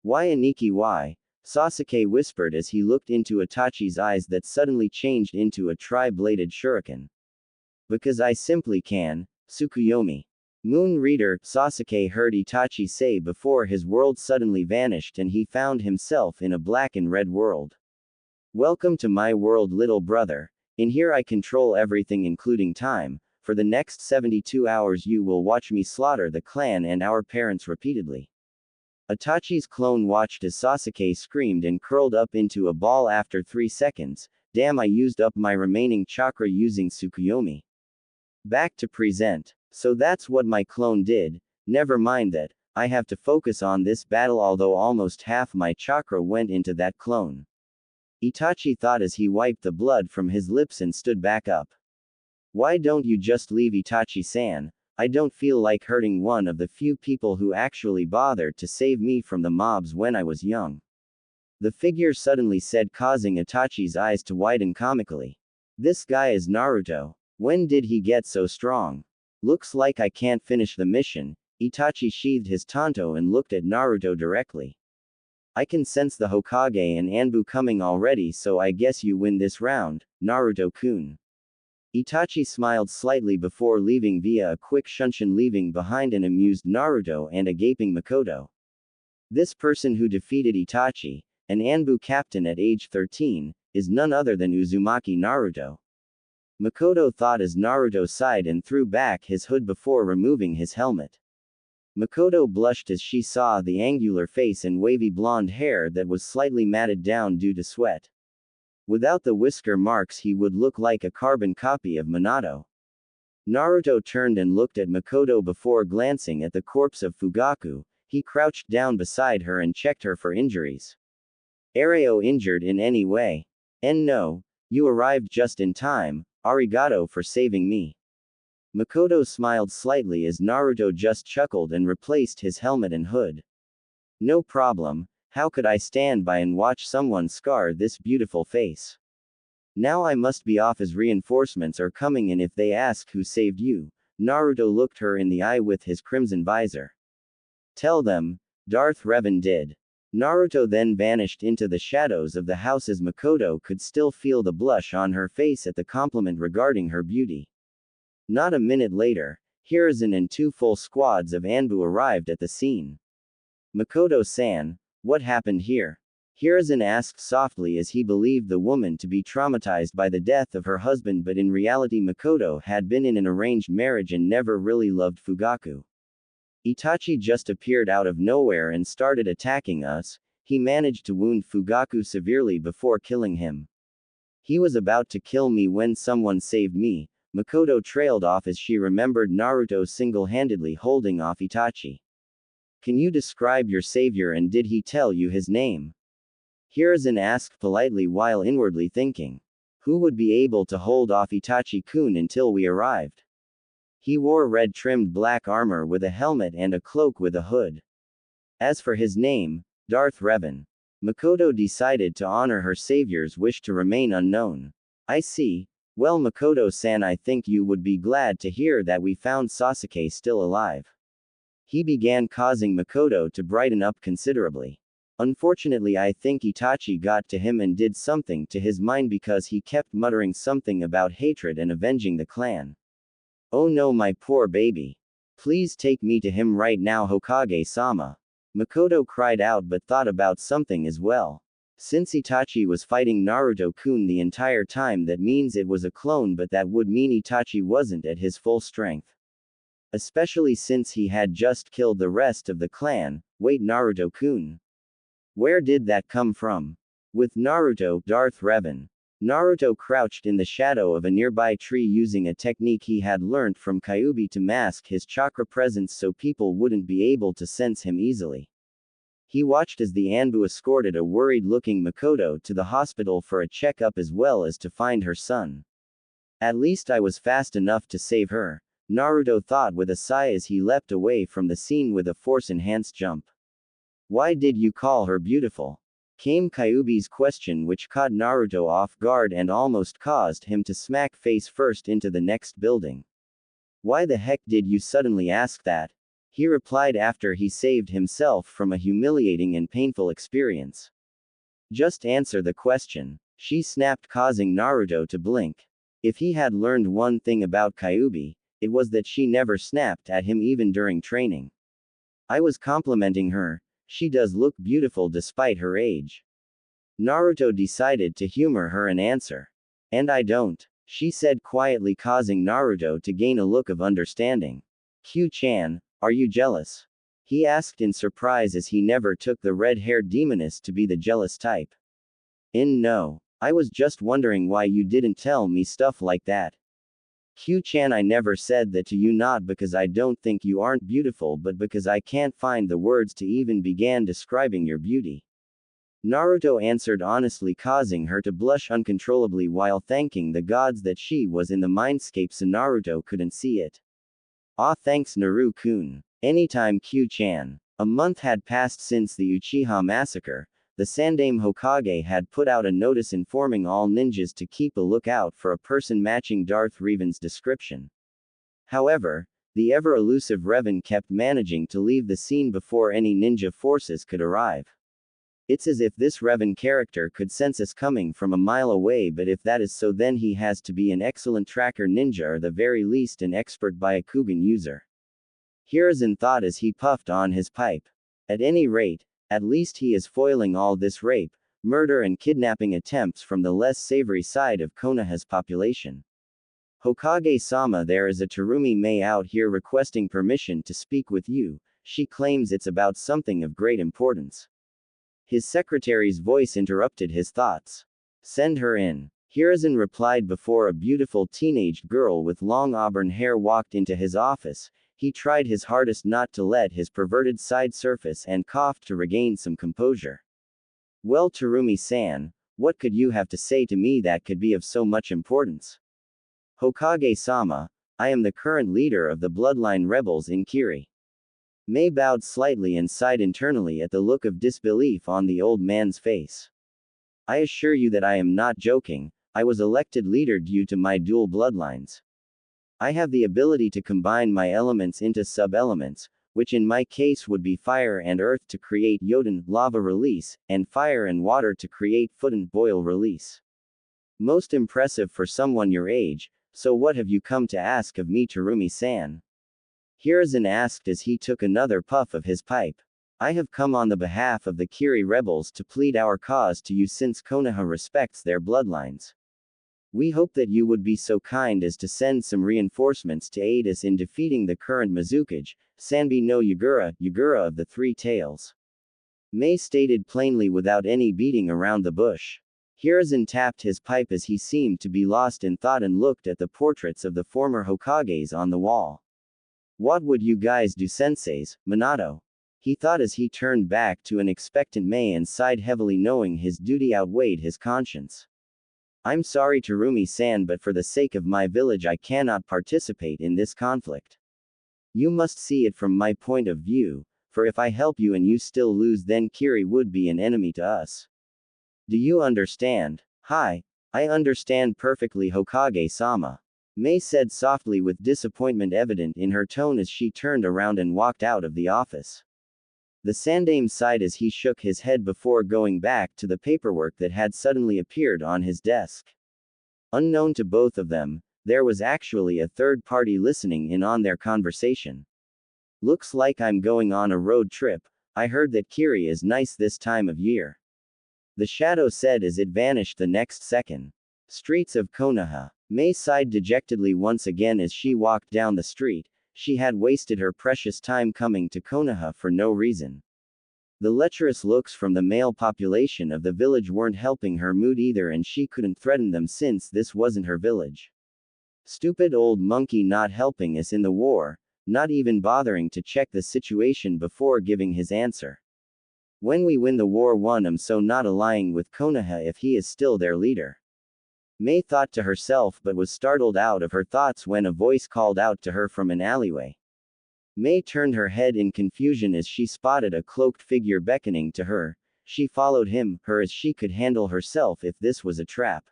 Why, Aniki, why? Sasuke whispered as he looked into Itachi's eyes that suddenly changed into a tri-bladed shuriken. Because I simply can, Tsukuyomi. Moon Reader, Sasuke heard Itachi say before his world suddenly vanished and he found himself in a black and red world. Welcome to my world, little brother. In here I control everything including time. For the next 72 hours you will watch me slaughter the clan and our parents repeatedly. Itachi's clone watched as Sasuke screamed and curled up into a ball after 3 seconds. Damn, I used up my remaining chakra using Tsukuyomi. Back to present. So that's what my clone did. Never mind that. I have to focus on this battle, although almost half my chakra went into that clone. Itachi thought as he wiped the blood from his lips and stood back up. Why don't you just leave, Itachi-san? I don't feel like hurting one of the few people who actually bothered to save me from the mobs when I was young. The figure suddenly said, causing Itachi's eyes to widen comically. This guy is Naruto. When did he get so strong? Looks like I can't finish the mission. Itachi sheathed his tanto and looked at Naruto directly. I can sense the Hokage and Anbu coming already, so I guess you win this round, Naruto-kun. Itachi smiled slightly before leaving via a quick shunshin, leaving behind an amused Naruto and a gaping Mikoto. This person who defeated Itachi, an Anbu captain at age 13, is none other than Uzumaki Naruto. Mikoto thought as Naruto sighed and threw back his hood before removing his helmet. Mikoto blushed as she saw the angular face and wavy blonde hair that was slightly matted down due to sweat. Without the whisker marks he would look like a carbon copy of Minato. Naruto turned and looked at Mikoto before glancing at the corpse of Fugaku. He crouched down beside her and checked her for injuries. Areo injured in any way? No. You arrived just in time, arigato for saving me. Mikoto smiled slightly as Naruto just chuckled and replaced his helmet and hood. No problem, how could I stand by and watch someone scar this beautiful face? Now I must be off as reinforcements are coming in if they ask who saved you. Naruto looked her in the eye with his crimson visor. Tell them, Darth Revan did. Naruto then vanished into the shadows of the house as Mikoto could still feel the blush on her face at the compliment regarding her beauty. Not a minute later, Hiruzen and 2 full squads of Anbu arrived at the scene. Mikoto-san, what happened here? Hiruzen asked softly as he believed the woman to be traumatized by the death of her husband, but in reality Mikoto had been in an arranged marriage and never really loved Fugaku. Itachi just appeared out of nowhere and started attacking us. He managed to wound Fugaku severely before killing him. He was about to kill me when someone saved me. Mikoto trailed off as she remembered Naruto single-handedly holding off Itachi. Can you describe your savior, and did he tell you his name? Hiruzen asked politely while inwardly thinking. Who would be able to hold off Itachi-kun until we arrived? He wore red-trimmed black armor with a helmet and a cloak with a hood. As for his name, Darth Revan. Mikoto decided to honor her savior's wish to remain unknown. I see. Well, Mikoto-san, I think you would be glad to hear that we found Sasuke still alive. He began, causing Mikoto to brighten up considerably. Unfortunately, I think Itachi got to him and did something to his mind because he kept muttering something about hatred and avenging the clan. Oh no, my poor baby. Please take me to him right now, Hokage-sama. Mikoto cried out but thought about something as well. Since Itachi was fighting Naruto-kun the entire time, that means it was a clone, but that would mean Itachi wasn't at his full strength. Especially since he had just killed the rest of the clan. Wait, Naruto-kun. Where did that come from? With Naruto, Darth Revan. Naruto crouched in the shadow of a nearby tree using a technique he had learnt from Kyuubi to mask his chakra presence so people wouldn't be able to sense him easily. He watched as the Anbu escorted a worried-looking Mikoto to the hospital for a checkup as well as to find her son. At least I was fast enough to save her, Naruto thought with a sigh as he leapt away from the scene with a force-enhanced jump. Why did you call her beautiful? Came Kyuubi's question, which caught Naruto off guard and almost caused him to smack face first into the next building. Why the heck did you suddenly ask that? He replied after he saved himself from a humiliating and painful experience. Just answer the question, she snapped, causing Naruto to blink. If he had learned one thing about Kyuubi, it was that she never snapped at him even during training. I was complimenting her. She does look beautiful despite her age. Naruto decided to humor her and answer. And I don't, she said quietly, causing Naruto to gain a look of understanding. Q-chan, are you jealous? He asked in surprise as he never took the red-haired demoness to be the jealous type. No. I was just wondering why you didn't tell me stuff like that. Q-chan, I never said that to you, not because I don't think you aren't beautiful, but because I can't find the words to even begin describing your beauty. Naruto answered honestly, causing her to blush uncontrollably while thanking the gods that she was in the mindscape so Naruto couldn't see it. Ah, thanks Naru-kun. Anytime, Q-chan. A month had passed since the Uchiha massacre. The Sandaime Hokage had put out a notice informing all ninjas to keep a lookout for a person matching Darth Revan's description. However, the ever-elusive Revan kept managing to leave the scene before any ninja forces could arrive. It's as if this Revan character could sense us coming from a mile away, but if that is so, then he has to be an excellent tracker ninja, or the very least an expert Byakugan user. Hiruzen thought as he puffed on his pipe. At any rate, at least he is foiling all this rape, murder and kidnapping attempts from the less savory side of Konoha's population. Hokage-sama, there is a Terumi Mei out here requesting permission to speak with you. She claims it's about something of great importance. His secretary's voice interrupted his thoughts. Send her in. Hiruzen replied before a beautiful teenage girl with long auburn hair walked into his office. He tried his hardest not to let his perverted side surface and coughed to regain some composure. Well, Terumi-san, what could you have to say to me that could be of so much importance? Hokage-sama, I am the current leader of the bloodline rebels in Kiri. Mei bowed slightly and sighed internally at the look of disbelief on the old man's face. I assure you that I am not joking. I was elected leader due to my dual bloodlines. I have the ability to combine my elements into sub-elements, which in my case would be fire and earth to create Yoden, lava release, and fire and water to create Futen, boil release. Most impressive for someone your age, so what have you come to ask of me, Terumi-san? Hiruzen asked as he took another puff of his pipe. I have come on the behalf of the Kiri rebels to plead our cause to you since Konoha respects their bloodlines. We hope that you would be so kind as to send some reinforcements to aid us in defeating the current Mizukage, Sanbi no Yugura of the Three Tails. Mei stated plainly without any beating around the bush. Hiruzen tapped his pipe as he seemed to be lost in thought and looked at the portraits of the former Hokages on the wall. What would you guys do, senseis, Minato? He thought as he turned back to an expectant Mei and sighed heavily, knowing his duty outweighed his conscience. I'm sorry, Terumi-san, but for the sake of my village I cannot participate in this conflict. You must see it from my point of view, for if I help you and you still lose, then Kiri would be an enemy to us. Do you understand? Hi, I understand perfectly, Hokage-sama. Mei said softly with disappointment evident in her tone as she turned around and walked out of the office. The Sandame sighed as he shook his head before going back to the paperwork that had suddenly appeared on his desk. Unknown to both of them, there was actually a third party listening in on their conversation. Looks like I'm going on a road trip. I heard that Kiri is nice this time of year. The shadow said as it vanished the next second. Streets of Konoha. Mei sighed dejectedly once again as she walked down the street. She had wasted her precious time coming to Konoha for no reason. The lecherous looks from the male population of the village weren't helping her mood either, and she couldn't threaten them since this wasn't her village. Stupid old monkey not helping us in the war, not even bothering to check the situation before giving his answer. When we win the war, I'm so not allying with Konoha if he is still their leader. Mei thought to herself, but was startled out of her thoughts when a voice called out to her from an alleyway. Mei turned her head in confusion as she spotted a cloaked figure beckoning to her. She followed him, as she could handle herself if this was a trap.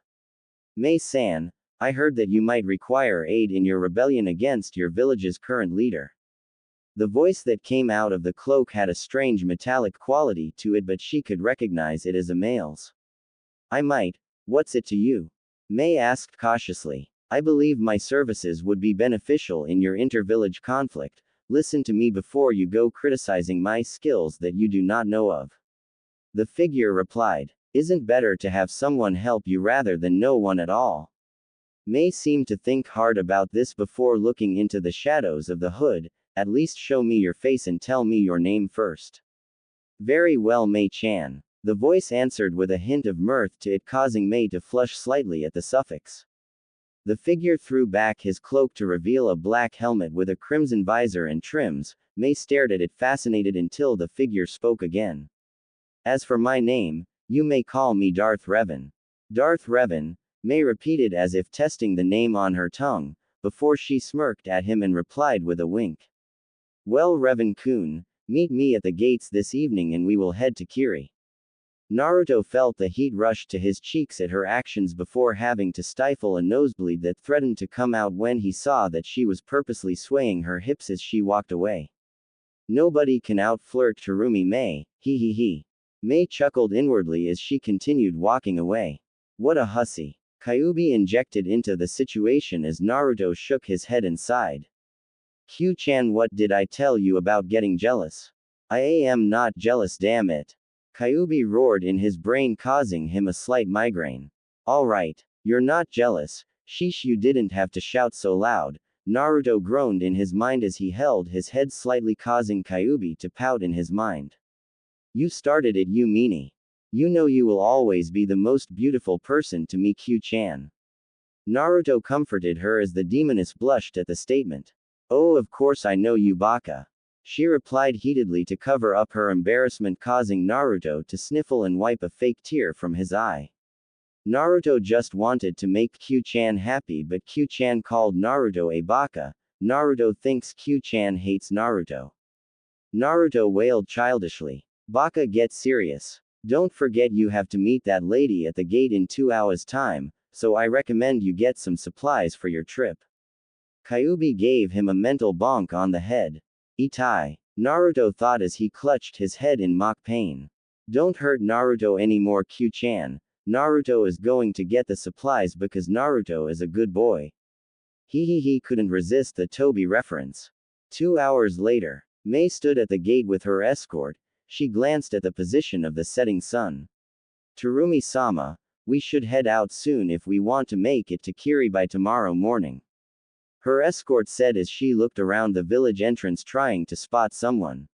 Mei-san, I heard that you might require aid in your rebellion against your village's current leader. The voice that came out of the cloak had a strange metallic quality to it, but she could recognize it as a male's. I might. What's it to you? Mei asked cautiously. I believe my services would be beneficial in your inter-village conflict. Listen to me before you go criticizing my skills that you do not know of. The figure replied. Isn't better to have someone help you rather than no one at all? Mei seemed to think hard about this before looking into the shadows of the hood. At least show me your face and tell me your name first. Very well, Mei-chan. The voice answered with a hint of mirth to it, causing Mei to flush slightly at the suffix. The figure threw back his cloak to reveal a black helmet with a crimson visor and trims. Mei stared at it fascinated until the figure spoke again. As for my name, you may call me Darth Revan. Darth Revan, Mei repeated as if testing the name on her tongue, before she smirked at him and replied with a wink. Well, Revan-kun, meet me at the gates this evening and we will head to Kiri. Naruto felt the heat rush to his cheeks at her actions before having to stifle a nosebleed that threatened to come out when he saw that she was purposely swaying her hips as she walked away. Nobody can out-flirt Terumi Mei, he. Mei chuckled inwardly as she continued walking away. What a hussy. Kyuubi injected into the situation as Naruto shook his head and sighed. Q-chan, what did I tell you about getting jealous? I am not jealous, damn it. Kyuubi roared in his brain, causing him a slight migraine. Alright, you're not jealous. Sheesh, you didn't have to shout so loud. Naruto groaned in his mind as he held his head slightly, causing Kyuubi to pout in his mind. You started it, you meanie. You know you will always be the most beautiful person to me, Q-chan. Naruto comforted her as the demoness blushed at the statement. Oh, of course I know you, baka. She replied heatedly to cover up her embarrassment, causing Naruto to sniffle and wipe a fake tear from his eye. Naruto just wanted to make Q-chan happy, but Q-chan called Naruto a baka. Naruto thinks Q-chan hates Naruto. Naruto wailed childishly. Baka, get serious. Don't forget you have to meet that lady at the gate in 2 hours' time, so I recommend you get some supplies for your trip. Kyuubi gave him a mental bonk on the head. Itai. Naruto thought as he clutched his head in mock pain. Don't hurt Naruto anymore, Q-chan. Naruto is going to get the supplies because Naruto is a good boy. He couldn't resist the Toby reference. 2 hours later, Mei stood at the gate with her escort. She glanced at the position of the setting sun. Terumi-sama, we should head out soon if we want to make it to Kiri by tomorrow morning. Her escort said as she looked around the village entrance trying to spot someone.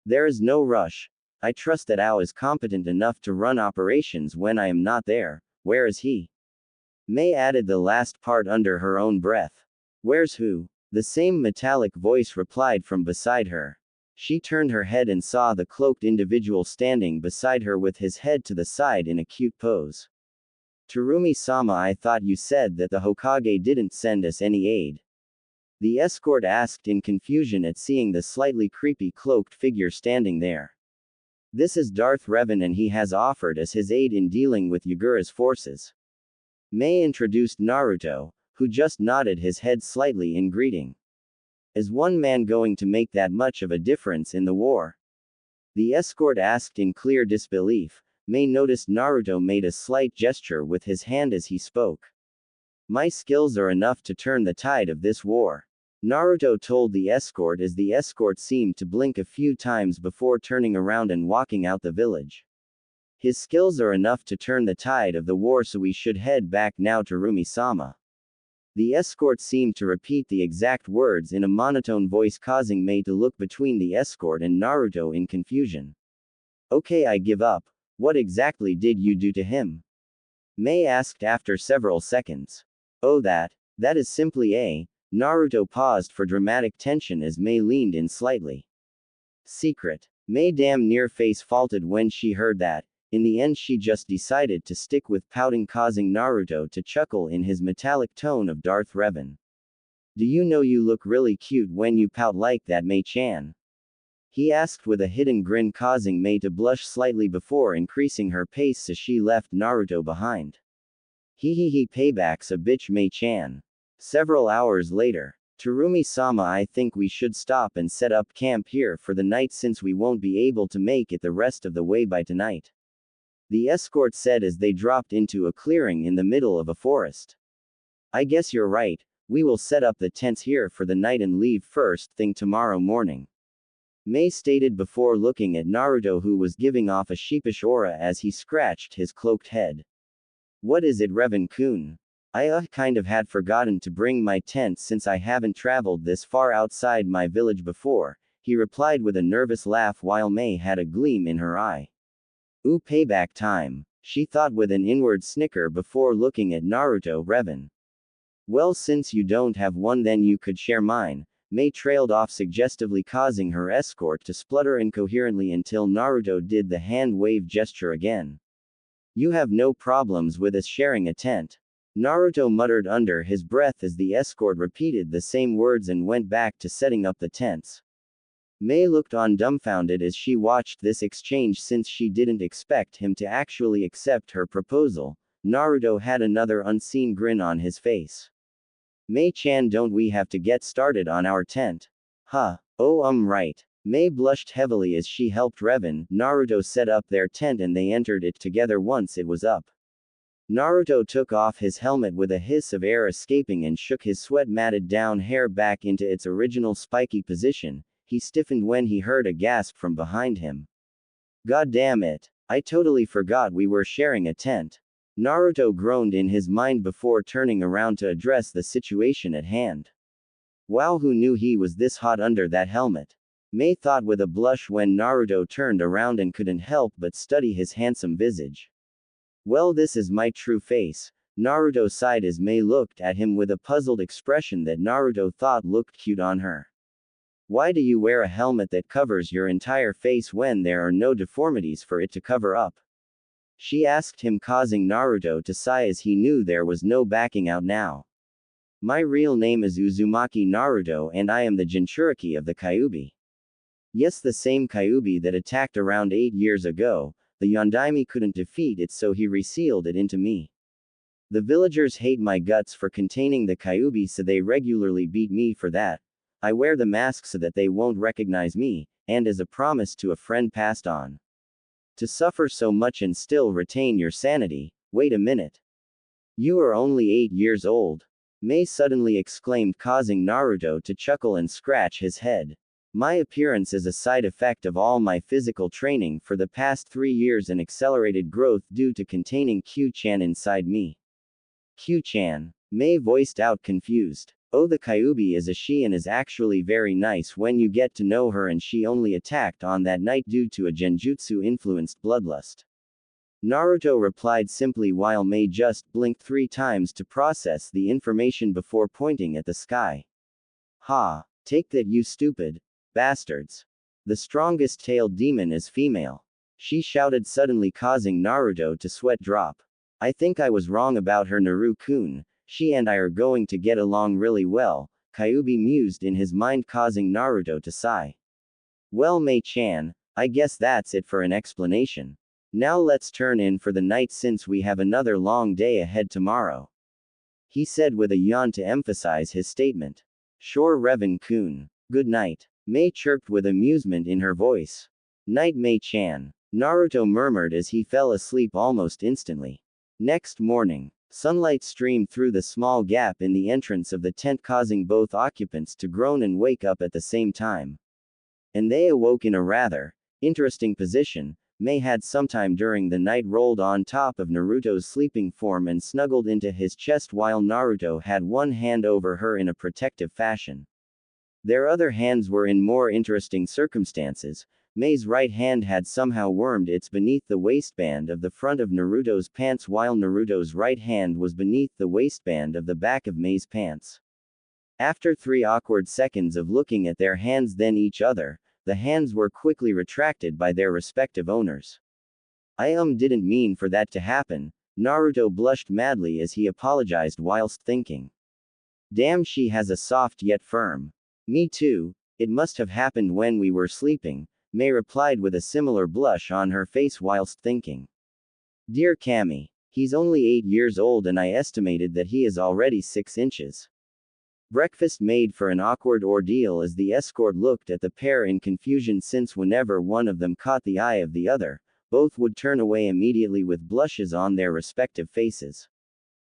There is no rush. I trust that Ao is competent enough to run operations when I am not there. Where is he? Mei added the last part under her own breath. Where's who? The same metallic voice replied from beside her. She turned her head and saw the cloaked individual standing beside her with his head to the side in a cute pose. Terumi-sama, I thought you said that the Hokage didn't send us any aid. The escort asked in confusion at seeing the slightly creepy cloaked figure standing there. This is Darth Revan and he has offered us his aid in dealing with Yagura's forces. Mei introduced Naruto, who just nodded his head slightly in greeting. Is one man going to make that much of a difference in the war? The escort asked in clear disbelief. Mei noticed Naruto made a slight gesture with his hand as he spoke. My skills are enough to turn the tide of this war. Naruto told the escort as the escort seemed to blink a few times before turning around and walking out the village. His skills are enough to turn the tide of the war, so we should head back now to Rumi-sama. The escort seemed to repeat the exact words in a monotone voice, causing Mei to look between the escort and Naruto in confusion. Okay, I give up. What exactly did you do to him? Mei asked after several seconds. Oh, that is simply a. Naruto paused for dramatic tension as Mei leaned in slightly. Secret. Mei damn near face faulted when she heard that. In the end, she just decided to stick with pouting, causing Naruto to chuckle in his metallic tone of Darth Revan. Do you know you look really cute when you pout like that, Mei-chan? He asked with a hidden grin, causing Mei to blush slightly before increasing her pace as she left Naruto behind. He payback's a bitch, Mei-chan. Several hours later. Terumi-sama, I think we should stop and set up camp here for the night since we won't be able to make it the rest of the way by tonight. The escort said as they dropped into a clearing in the middle of a forest. I guess you're right, we will set up the tents here for the night and leave first thing tomorrow morning. Mei stated before looking at Naruto, who was giving off a sheepish aura as he scratched his cloaked head. What is it, Revan-kun? I kind of had forgotten to bring my tent since I haven't traveled this far outside my village before, he replied with a nervous laugh while Mei had a gleam in her eye. Ooh, payback time, she thought with an inward snicker before looking at Naruto. Revan. Well, since you don't have one, then you could share mine. Mei trailed off suggestively, causing her escort to splutter incoherently until Naruto did the hand wave gesture again. You have no problems with us sharing a tent? Naruto muttered under his breath as the escort repeated the same words and went back to setting up the tents. Mei looked on dumbfounded as she watched this exchange since she didn't expect him to actually accept her proposal. Naruto had another unseen grin on his face. Mei-chan, don't we have to get started on our tent? Huh. Oh, right. Mei blushed heavily as she helped Revan, Naruto set up their tent and they entered it together once it was up. Naruto took off his helmet with a hiss of air escaping and shook his sweat-matted down hair back into its original spiky position. He stiffened when he heard a gasp from behind him. God damn it. I totally forgot we were sharing a tent. Naruto groaned in his mind before turning around to address the situation at hand. Wow, who knew he was this hot under that helmet? Mei thought with a blush when Naruto turned around and couldn't help but study his handsome visage. Well, this is my true face. Naruto sighed as Mei looked at him with a puzzled expression that Naruto thought looked cute on her. Why do you wear a helmet that covers your entire face when there are no deformities for it to cover up? She asked him, causing Naruto to sigh as he knew there was no backing out now. My real name is Uzumaki Naruto and I am the Jinchuriki of the Kyuubi. Yes, the same Kyuubi that attacked around 8 years ago. The Yondaime couldn't defeat it, so he resealed it into me. The villagers hate my guts for containing the Kyuubi, so they regularly beat me for that. I wear the mask so that they won't recognize me, and as a promise to a friend passed on. To suffer so much and still retain your sanity. Wait a minute. You are only 8 years old. Mei suddenly exclaimed, causing Naruto to chuckle and scratch his head. My appearance is a side effect of all my physical training for the past 3 years and accelerated growth due to containing Q-chan inside me. Q-chan. Mei voiced out, confused. Oh, the Kyuubi is a she and is actually very nice when you get to know her, and she only attacked on that night due to a genjutsu-influenced bloodlust. Naruto replied simply while Mei just blinked 3 times to process the information before pointing at the sky. Ha! Take that, you stupid bastards. The strongest tailed demon is female. She shouted suddenly, causing Naruto to sweat drop. I think I was wrong about her, Naru-kun. She and I are going to get along really well, Kyuubi mused in his mind, causing Naruto to sigh. Well, Mei-chan, I guess that's it for an explanation. Now let's turn in for the night since we have another long day ahead tomorrow. He said with a yawn to emphasize his statement. Sure, Revan-kun. Good night. Mei chirped with amusement in her voice. Night Mei-chan. Naruto murmured as he fell asleep almost instantly. Next morning, sunlight streamed through the small gap in the entrance of the tent, causing both occupants to groan and wake up at the same time. And they awoke in a rather interesting position. Mei had sometime during the night rolled on top of Naruto's sleeping form and snuggled into his chest while Naruto had one hand over her in a protective fashion. Their other hands were in more interesting circumstances. Mei's right hand had somehow wormed its beneath the waistband of the front of Naruto's pants while Naruto's right hand was beneath the waistband of the back of Mei's pants. After 3 awkward seconds of looking at their hands then each other, the hands were quickly retracted by their respective owners. I didn't mean for that to happen, Naruto blushed madly as he apologized whilst thinking. Damn, she has a soft yet firm. Me too, it must have happened when we were sleeping, Mei replied with a similar blush on her face whilst thinking. Dear Kami, he's only 8 years old and I estimated that he is already 6 inches. Breakfast made for an awkward ordeal as the escort looked at the pair in confusion, since whenever one of them caught the eye of the other, both would turn away immediately with blushes on their respective faces.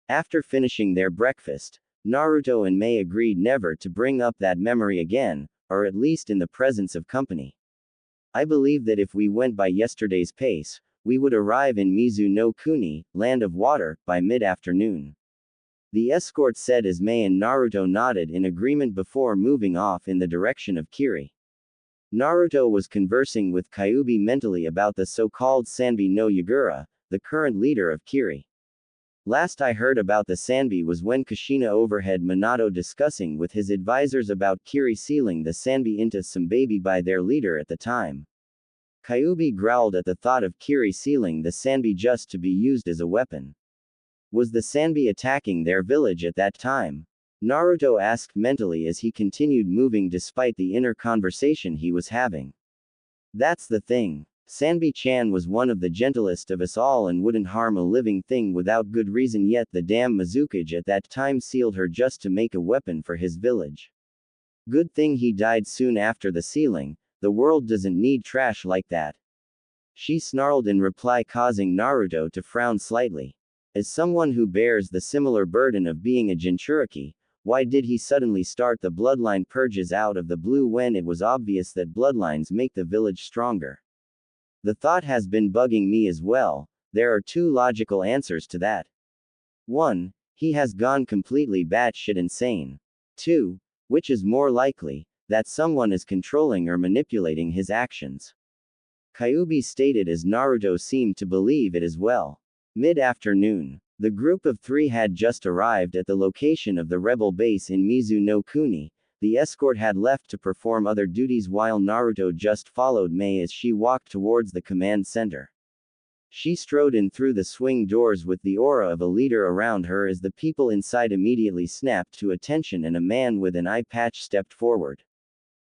After finishing their breakfast, Naruto and Mei agreed never to bring up that memory again, or at least in the presence of company. I believe that if we went by yesterday's pace, we would arrive in Mizu no Kuni, Land of Water, by mid-afternoon. The escort said as Mei and Naruto nodded in agreement before moving off in the direction of Kiri. Naruto was conversing with Kyuubi mentally about the so-called Sanbi no Yagura, the current leader of Kiri. Last I heard about the Sanbi was when Kushina overheard Minato discussing with his advisors about Kiri sealing the Sanbi into some baby by their leader at the time. Kyuubi growled at the thought of Kiri sealing the Sanbi just to be used as a weapon. Was the Sanbi attacking their village at that time? Naruto asked mentally as he continued moving despite the inner conversation he was having. That's the thing. Sanbi-chan was one of the gentlest of us all and wouldn't harm a living thing without good reason, yet the damn Mizukage at that time sealed her just to make a weapon for his village. Good thing he died soon after the sealing, the world doesn't need trash like that. She snarled in reply, causing Naruto to frown slightly. As someone who bears the similar burden of being a Jinchuriki, why did he suddenly start the bloodline purges out of the blue when it was obvious that bloodlines make the village stronger? The thought has been bugging me as well. There are 2 logical answers to that. 1. He has gone completely batshit insane. 2. Which is more likely, that someone is controlling or manipulating his actions. Kyuubi stated as Naruto seemed to believe it as well. Mid-afternoon. The group of 3 had just arrived at the location of the rebel base in Mizu no Kuni. The escort had left to perform other duties while Naruto just followed Mei as she walked towards the command center. She strode in through the swing doors with the aura of a leader around her as the people inside immediately snapped to attention and a man with an eye patch stepped forward.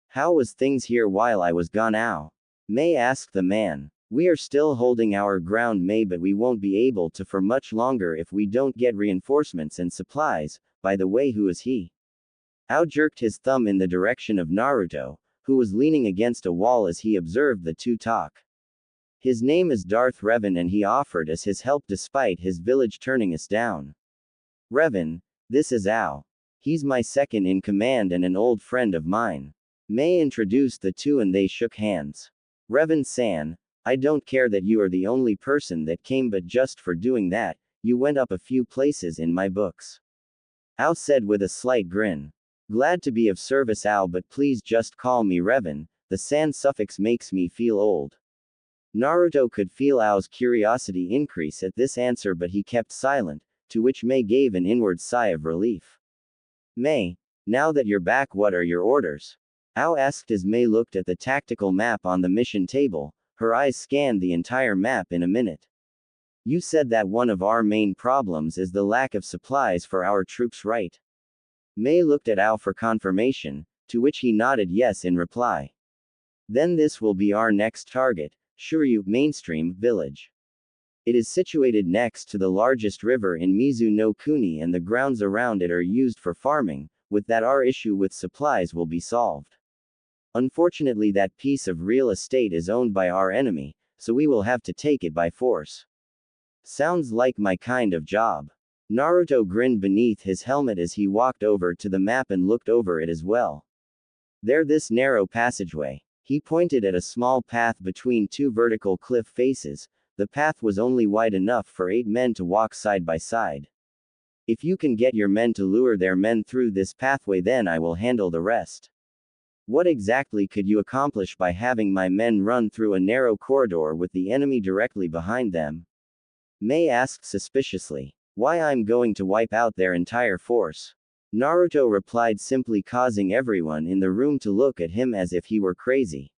How was things here while I was gone, Ao? Mei asked the man. We are still holding our ground, Mei, but we won't be able to for much longer if we don't get reinforcements and supplies. By the way, who is he? Ao jerked his thumb in the direction of Naruto, who was leaning against a wall as he observed the 2 talk. His name is Darth Revan and he offered us his help despite his village turning us down. Revan, this is Ao. He's my second in command and an old friend of mine. Mei introduced the 2 and they shook hands. Revan-san, I don't care that you are the only person that came, but just for doing that, you went up a few places in my books. Ao said with a slight grin. Glad to be of service, Ao, but please just call me Revan, the san suffix makes me feel old. Naruto could feel Ao's curiosity increase at this answer, but he kept silent, to which Mei gave an inward sigh of relief. Mei, now that you're back, what are your orders? Ao asked as Mei looked at the tactical map on the mission table. Her eyes scanned the entire map in a minute. You said that one of our main problems is the lack of supplies for our troops, right? Mei looked at Ao for confirmation, to which he nodded yes in reply. Then this will be our next target, Shuryu Mainstream Village. It is situated next to the largest river in Mizu no Kuni and the grounds around it are used for farming. With that, our issue with supplies will be solved. Unfortunately, that piece of real estate is owned by our enemy, so we will have to take it by force. Sounds like my kind of job. Naruto grinned beneath his helmet as he walked over to the map and looked over it as well. There, this narrow passageway. He pointed at a small path between two vertical cliff faces. The path was only wide enough for 8 men to walk side by side. If you can get your men to lure their men through this pathway, then I will handle the rest. What exactly could you accomplish by having my men run through a narrow corridor with the enemy directly behind them? Mei asked suspiciously. Why, I'm going to wipe out their entire force. Naruto replied, simply causing everyone in the room to look at him as if he were crazy.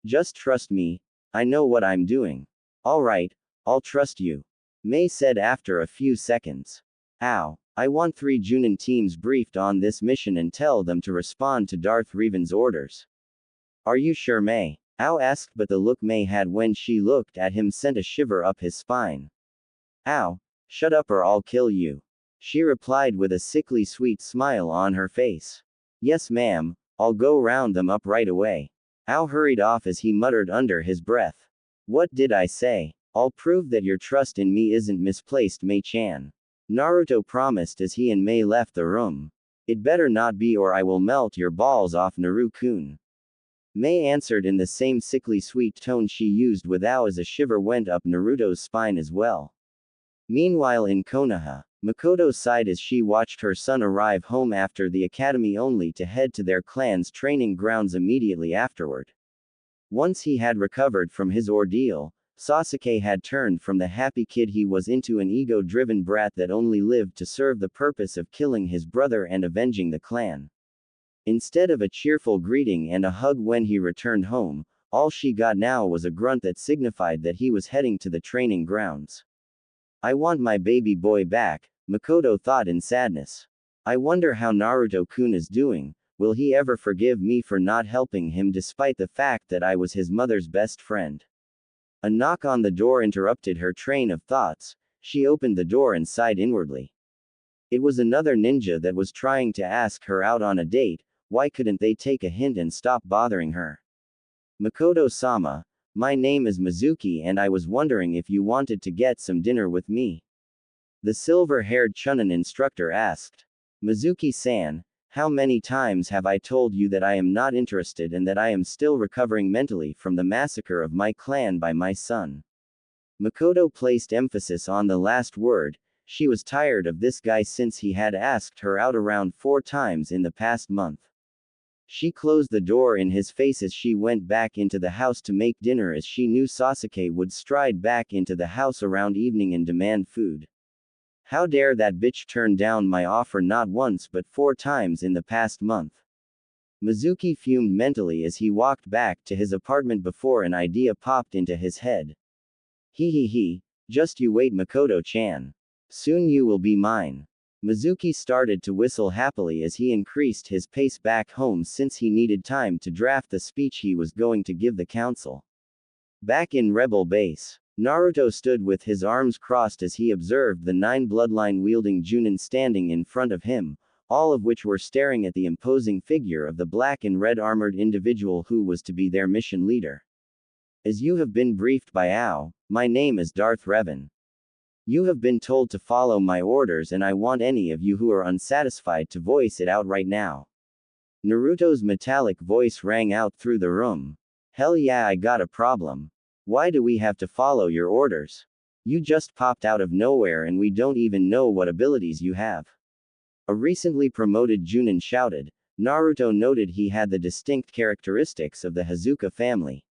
Just trust me, I know what I'm doing. Alright, I'll trust you. Mei said after a few seconds. Ow. I want 3 Junin teams briefed on this mission and tell them to respond to Darth Revan's orders. Are you sure, Mei? Ao asked, but the look Mei had when she looked at him sent a shiver up his spine. Ow. Shut up or I'll kill you. She replied with a sickly sweet smile on her face. Yes, ma'am, I'll go round them up right away. Ao hurried off as he muttered under his breath. What did I say? I'll prove that your trust in me isn't misplaced, Mei-chan. Naruto promised as he and Mei left the room. It better not be or I will melt your balls off, Naru-kun. Mei answered in the same sickly sweet tone she used with Ao as a shiver went up Naruto's spine as well. Meanwhile in Konoha, Mikoto sighed as she watched her son arrive home after the academy only to head to their clan's training grounds immediately afterward. Once he had recovered from his ordeal, Sasuke had turned from the happy kid he was into an ego-driven brat that only lived to serve the purpose of killing his brother and avenging the clan. Instead of a cheerful greeting and a hug when he returned home, all she got now was a grunt that signified that he was heading to the training grounds. I want my baby boy back, Mikoto thought in sadness. I wonder how Naruto-kun is doing. Will he ever forgive me for not helping him despite the fact that I was his mother's best friend? A knock on the door interrupted her train of thoughts. She opened the door and sighed inwardly. It was another ninja that was trying to ask her out on a date. Why couldn't they take a hint and stop bothering her? Mikoto-sama, my name is Mizuki and I was wondering if you wanted to get some dinner with me. The silver-haired Chunin instructor asked. Mizuki-san, how many times have I told you that I am not interested and that I am still recovering mentally from the massacre of my clan by my son? Mikoto placed emphasis on the last word. She was tired of this guy since he had asked her out around 4 times in the past month. She closed the door in his face as she went back into the house to make dinner as she knew Sasuke would stride back into the house around evening and demand food. How dare that bitch turn down my offer not once but 4 times in the past month. Mizuki fumed mentally as he walked back to his apartment before an idea popped into his head. He, just you wait, Mikoto-chan. Soon you will be mine. Mizuki started to whistle happily as he increased his pace back home since he needed time to draft the speech he was going to give the council. Back in Rebel Base, Naruto stood with his arms crossed as he observed the 9 bloodline-wielding Junin standing in front of him, all of which were staring at the imposing figure of the black and red armored individual who was to be their mission leader. As you have been briefed by Ao, my name is Darth Revan. You have been told to follow my orders and I want any of you who are unsatisfied to voice it out right now. Naruto's metallic voice rang out through the room. Hell yeah, I got a problem. Why do we have to follow your orders? You just popped out of nowhere and we don't even know what abilities you have. A recently promoted Junin shouted. Naruto noted he had the distinct characteristics of the Hazuka family.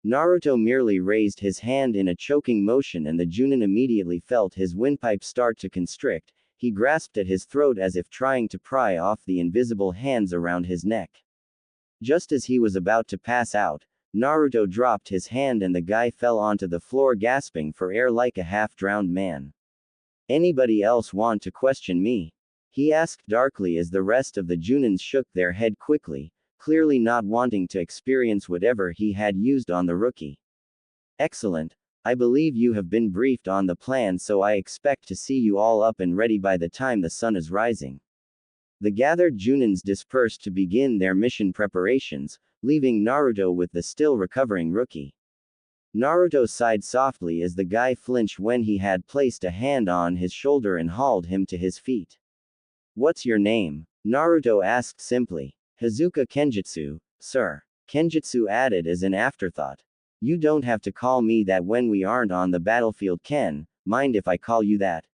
Naruto merely raised his hand in a choking motion and the Junin immediately felt his windpipe start to constrict. He grasped at his throat as if trying to pry off the invisible hands around his neck. Just as he was about to pass out, Naruto dropped his hand and the guy fell onto the floor gasping for air like a half-drowned man. Anybody else want to question me? He asked darkly as the rest of the Junins shook their head quickly, clearly not wanting to experience whatever he had used on the rookie. Excellent. I believe you have been briefed on the plan, so I expect to see you all up and ready by the time the sun is rising. The gathered Junins dispersed to begin their mission preparations, leaving Naruto with the still recovering rookie. Naruto sighed softly as the guy flinched when he had placed a hand on his shoulder and hauled him to his feet. What's your name? Naruto asked simply. Hazuka Kenjutsu, sir. Kenjutsu added as an afterthought. You don't have to call me that when we aren't on the battlefield, Ken. Mind if I call you that?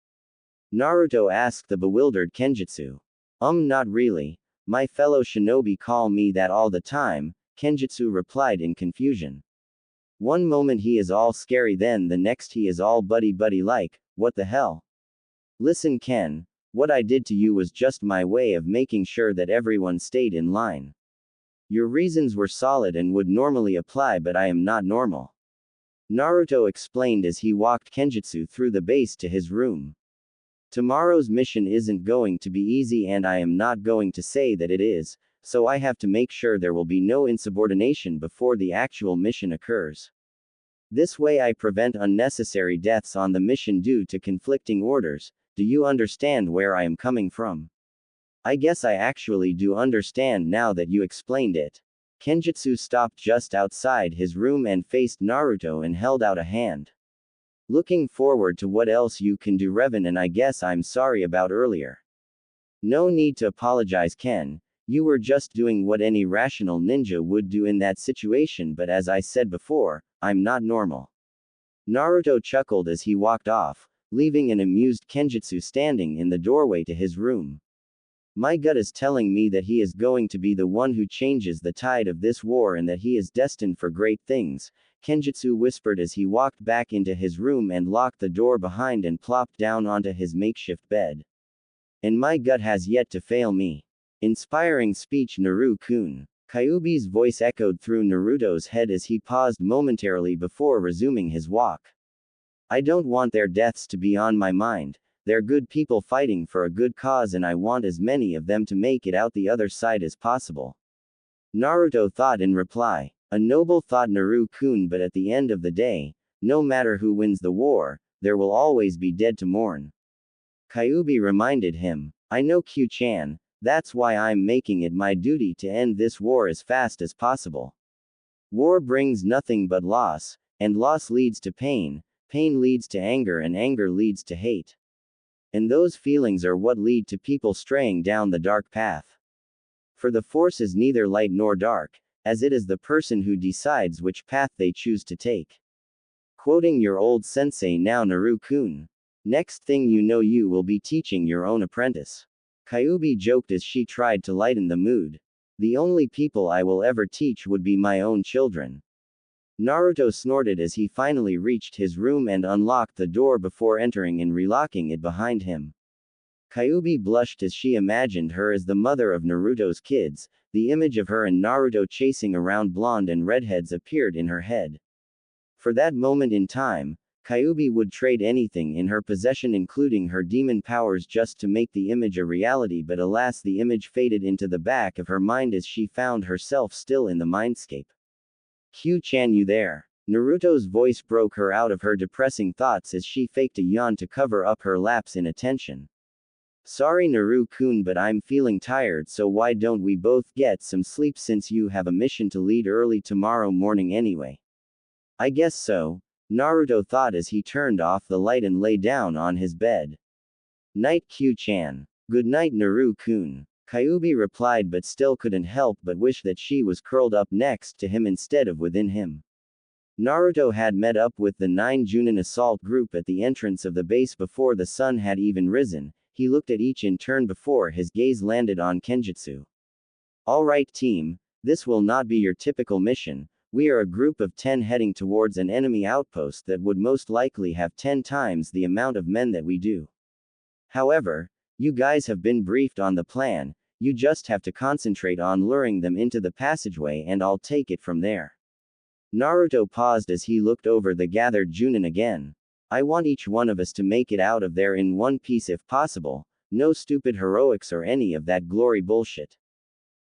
Naruto asked the bewildered Kenjutsu. Not really. My fellow shinobi call me that all the time, Kenjutsu replied in confusion. One moment he is all scary, then the next he is all buddy like, what the hell? Listen, Ken, what I did to you was just my way of making sure that everyone stayed in line. Your reasons were solid and would normally apply, but I am not normal. Naruto explained as he walked Kenjutsu through the base to his room. Tomorrow's mission isn't going to be easy, and I am not going to say that it is, so I have to make sure there will be no insubordination before the actual mission occurs. This way I prevent unnecessary deaths on the mission due to conflicting orders. Do you understand where I am coming from? I guess I actually do understand now that you explained it. Kenjutsu stopped just outside his room and faced Naruto and held out a hand. Looking forward to what else you can do, Revan, and I guess I'm sorry about earlier. No need to apologize, Ken. You were just doing what any rational ninja would do in that situation, but as I said before, I'm not normal. Naruto chuckled as he walked off, leaving an amused Kenjutsu standing in the doorway to his room. My gut is telling me that he is going to be the one who changes the tide of this war and that he is destined for great things, Kenjutsu whispered as he walked back into his room and locked the door behind and plopped down onto his makeshift bed. And my gut has yet to fail me. Inspiring speech, Naru-kun. Kyuubi's voice echoed through Naruto's head as he paused momentarily before resuming his walk. I don't want their deaths to be on my mind. They're good people fighting for a good cause, and I want as many of them to make it out the other side as possible. Naruto thought in reply. A noble thought, Naru-kun, but at the end of the day, no matter who wins the war, there will always be dead to mourn. Kyuubi reminded him. I know, Q-chan. That's why I'm making it my duty to end this war as fast as possible. War brings nothing but loss, and loss leads to pain, pain leads to anger, and anger leads to hate. And those feelings are what lead to people straying down the dark path. For the force is neither light nor dark, as it is the person who decides which path they choose to take. Quoting your old sensei now, Naru-kun. Next thing you know, you will be teaching your own apprentice. Kyuubi joked as she tried to lighten the mood. The only people I will ever teach would be my own children. Naruto snorted as he finally reached his room and unlocked the door before entering and relocking it behind him. Kyuubi blushed as she imagined her as the mother of Naruto's kids. The image of her and Naruto chasing around blonde and redheads appeared in her head. For that moment in time, Kyuubi would trade anything in her possession, including her demon powers, just to make the image a reality, but alas, the image faded into the back of her mind as she found herself still in the mindscape. Q-chan, you there? Naruto's voice broke her out of her depressing thoughts as she faked a yawn to cover up her lapse in attention. Sorry, Naru-kun, but I'm feeling tired, so why don't we both get some sleep since you have a mission to lead early tomorrow morning anyway? I guess so, Naruto thought as he turned off the light and lay down on his bed. Night, Q-chan. Good night, Naru-kun. Kyuubi replied, but still couldn't help but wish that she was curled up next to him instead of within him. Naruto had met up with the 9 Junin assault group at the entrance of the base before the sun had even risen. He looked at each in turn before his gaze landed on Kenjutsu. Alright, team, this will not be your typical mission. We are a group of 10 heading towards an enemy outpost that would most likely have 10 times the amount of men that we do. However, you guys have been briefed on the plan. You just have to concentrate on luring them into the passageway and I'll take it from there. Naruto paused as he looked over the gathered Junin again. I want each one of us to make it out of there in one piece if possible. No stupid heroics or any of that glory bullshit.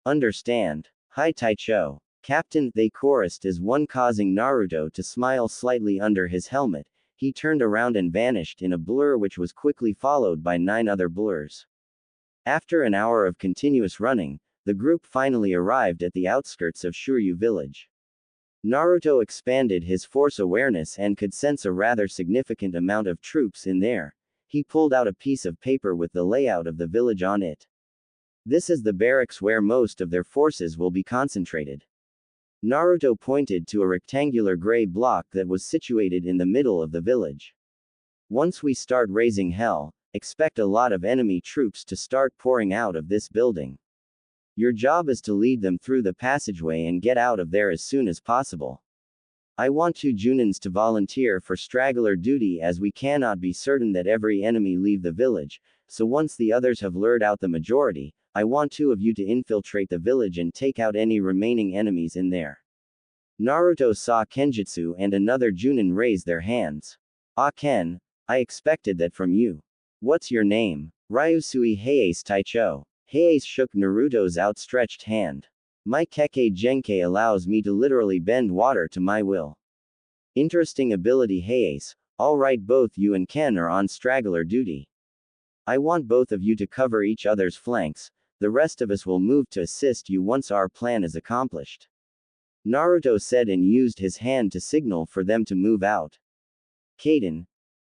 Understand? Hi Taicho. Captain, they chorused as one, causing Naruto to smile slightly under his helmet. He turned around and vanished in a blur which was quickly followed by 9 other blurs. After an hour of continuous running, the group finally arrived at the outskirts of Shuryu village. Naruto expanded his force awareness and could sense a rather significant amount of troops in there. He pulled out a piece of paper with the layout of the village on it. This is the barracks where most of their forces will be concentrated. Naruto pointed to a rectangular gray block that was situated in the middle of the village. Once we start raising hell, expect a lot of enemy troops to start pouring out of this building. Your job is to lead them through the passageway and get out of there as soon as possible. I want 2 Junins to volunteer for straggler duty as we cannot be certain that every enemy leave the village, so once the others have lured out the majority, I want 2 of you to infiltrate the village and take out any remaining enemies in there. Naruto saw Kenjutsu and another Junin raise their hands. Ah Ken, I expected that from you. What's your name? Ryusui Heiase Taicho. Heiase shook Naruto's outstretched hand. My Kekkei Genkei allows me to literally bend water to my will. Interesting ability Heiase. Alright, both you and Ken are on straggler duty. I want both of you to cover each other's flanks, the rest of us will move to assist you once our plan is accomplished. Naruto said and used his hand to signal for them to move out. Kaden.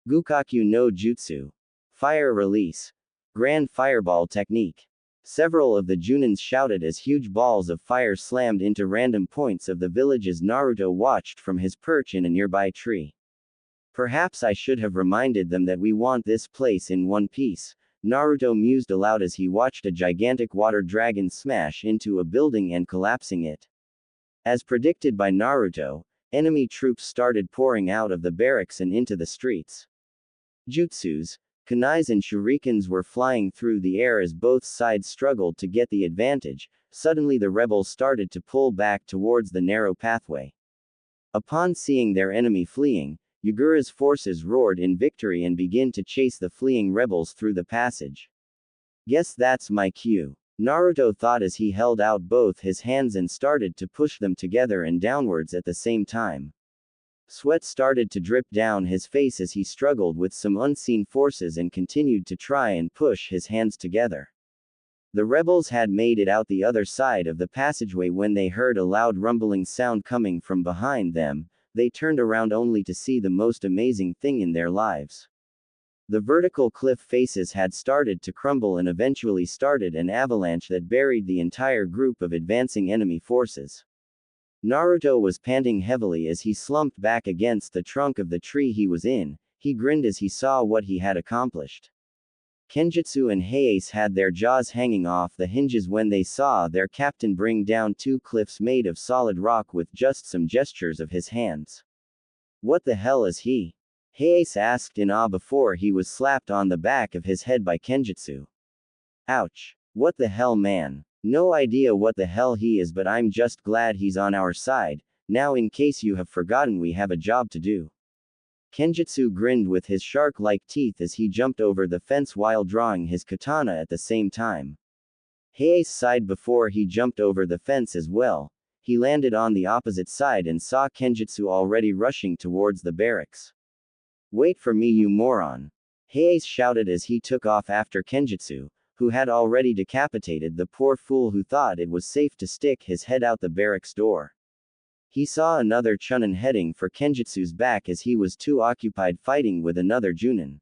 Gukaku no Jutsu. Fire release. Grand fireball technique. Several of the Junins shouted as huge balls of fire slammed into random points of the village as Naruto watched from his perch in a nearby tree. Perhaps I should have reminded them that we want this place in one piece, Naruto mused aloud as he watched a gigantic water dragon smash into a building and collapsing it. As predicted by Naruto, enemy troops started pouring out of the barracks and into the streets. Jutsus, kunais and shurikens were flying through the air as both sides struggled to get the advantage. Suddenly the rebels started to pull back towards the narrow pathway. Upon seeing their enemy fleeing, Yugura's forces roared in victory and began to chase the fleeing rebels through the passage. Guess that's my cue, Naruto thought as he held out both his hands and started to push them together and downwards at the same time. Sweat started to drip down his face as he struggled with some unseen forces and continued to try and push his hands together. The rebels had made it out the other side of the passageway when they heard a loud rumbling sound coming from behind them. They turned around only to see the most amazing thing in their lives. The vertical cliff faces had started to crumble and eventually started an avalanche that buried the entire group of advancing enemy forces. Naruto was panting heavily as he slumped back against the trunk of the tree he was in. He grinned as he saw what he had accomplished. Kenjutsu and Heiase had their jaws hanging off the hinges when they saw their captain bring down 2 cliffs made of solid rock with just some gestures of his hands. What the hell is he? Heiase asked in awe before he was slapped on the back of his head by Kenjutsu. Ouch. What the hell, man? No idea what the hell he is, but I'm just glad he's on our side. Now, in case you have forgotten, we have a job to do. Kenjutsu grinned with his shark-like teeth as he jumped over the fence while drawing his katana at the same time. Heiase sighed before he jumped over the fence as well. He landed on the opposite side and saw Kenjutsu already rushing towards the barracks. Wait for me, you moron! Heiase shouted as he took off after Kenjutsu, who had already decapitated the poor fool who thought it was safe to stick his head out the barracks door. He saw another Chunin heading for Kenjutsu's back as he was too occupied fighting with another Junin.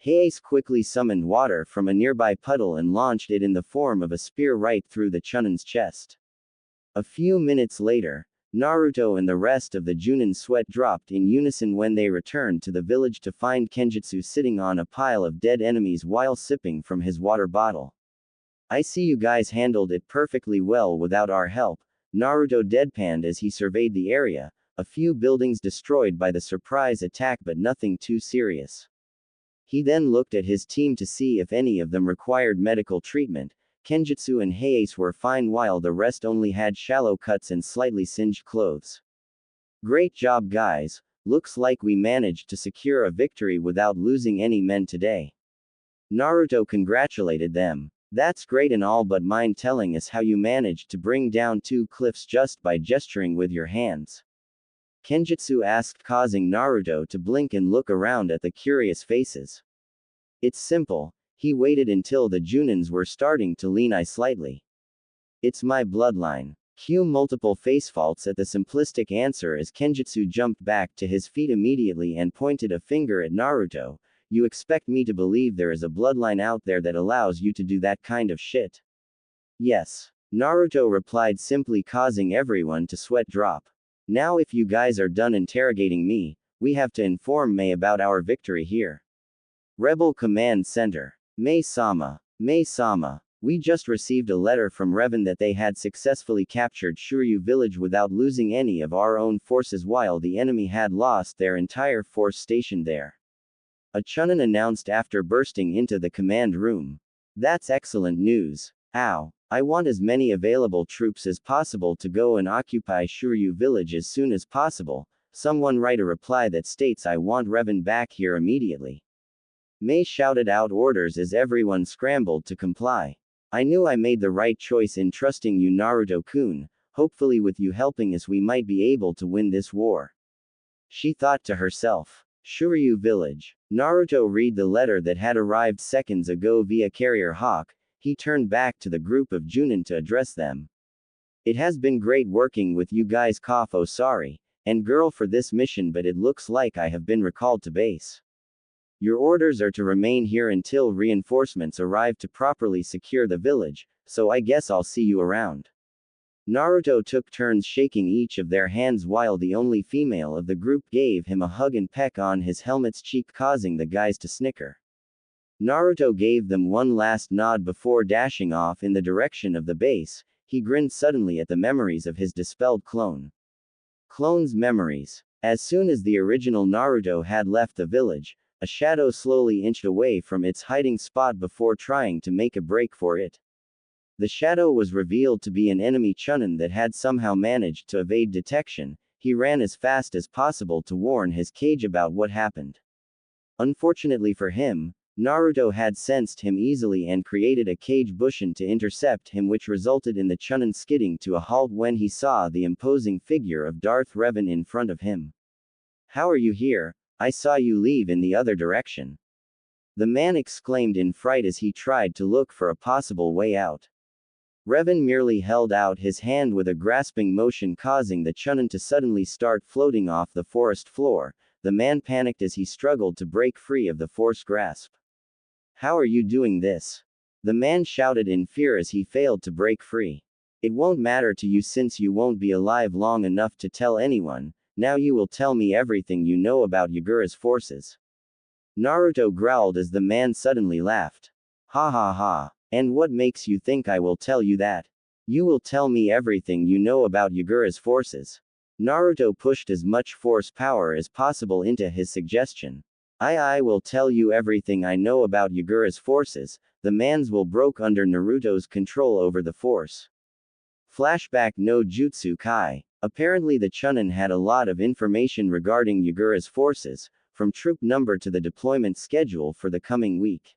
Heiase quickly summoned water from a nearby puddle and launched it in the form of a spear right through the Chunin's chest. A few minutes later, Naruto and the rest of the Junin's sweat dropped in unison when they returned to the village to find Kenjutsu sitting on a pile of dead enemies while sipping from his water bottle. I see you guys handled it perfectly well without our help, Naruto deadpanned as he surveyed the area, a few buildings destroyed by the surprise attack but nothing too serious. He then looked at his team to see if any of them required medical treatment. Kenjutsu and Heiase were fine while the rest only had shallow cuts and slightly singed clothes. Great job, guys. Looks like we managed to secure a victory without losing any men today. Naruto congratulated them. That's great and all, but mind telling us how you managed to bring down 2 cliffs just by gesturing with your hands? Kenjutsu asked, causing Naruto to blink and look around at the curious faces. It's simple. He waited until the Junins were starting to lean slightly. It's my bloodline. Cue multiple face faults at the simplistic answer as Kenjutsu jumped back to his feet immediately and pointed a finger at Naruto. You expect me to believe there is a bloodline out there that allows you to do that kind of shit? Yes. Naruto replied, simply causing everyone to sweat drop. Now if you guys are done interrogating me, we have to inform Mei about our victory here. Rebel Command Center. Mei-sama. Mei-sama. We just received a letter from Revan that they had successfully captured Shuryu village without losing any of our own forces while the enemy had lost their entire force stationed there. A Chunin announced after bursting into the command room. That's excellent news. Ow. I want as many available troops as possible to go and occupy Shuryu village as soon as possible. Someone write a reply that states I want Revan back here immediately. Mei shouted out orders as everyone scrambled to comply. I knew I made the right choice in trusting you, Naruto-kun. Hopefully with you helping us we might be able to win this war. She thought to herself. Shuryu village. Naruto read the letter that had arrived seconds ago via Carrier Hawk. He turned back to the group of Junin to address them. It has been great working with you guys, sorry, and girl, for this mission, but it looks like I have been recalled to base. Your orders are to remain here until reinforcements arrive to properly secure the village, so I guess I'll see you around. Naruto took turns shaking each of their hands while the only female of the group gave him a hug and peck on his helmet's cheek, causing the guys to snicker. Naruto gave them one last nod before dashing off in the direction of the base. He grinned suddenly at the memories of his dispelled clone. Clone's memories. As soon as the original Naruto had left the village, a shadow slowly inched away from its hiding spot before trying to make a break for it. The shadow was revealed to be an enemy Chunin that had somehow managed to evade detection. He ran as fast as possible to warn his cage about what happened. Unfortunately for him, Naruto had sensed him easily and created a cage bushin to intercept him, which resulted in the Chunin skidding to a halt when he saw the imposing figure of Darth Revan in front of him. How are you here? I saw you leave in the other direction. The man exclaimed in fright as he tried to look for a possible way out. Revan merely held out his hand with a grasping motion, causing the Chunin to suddenly start floating off the forest floor. The man panicked as he struggled to break free of the Force grasp. How are you doing this? The man shouted in fear as he failed to break free. It won't matter to you since you won't be alive long enough to tell anyone. Now you will tell me everything you know about Yagura's forces. Naruto growled as the man suddenly laughed. Ha ha ha. And what makes you think I will tell you that? You will tell me everything you know about Yagura's forces. Naruto pushed as much force power as possible into his suggestion. I will tell you everything I know about Yagura's forces. The man's will broke under Naruto's control over the force. Flashback no Jutsu Kai. Apparently the Chunin had a lot of information regarding Yagura's forces, from troop number to the deployment schedule for the coming week.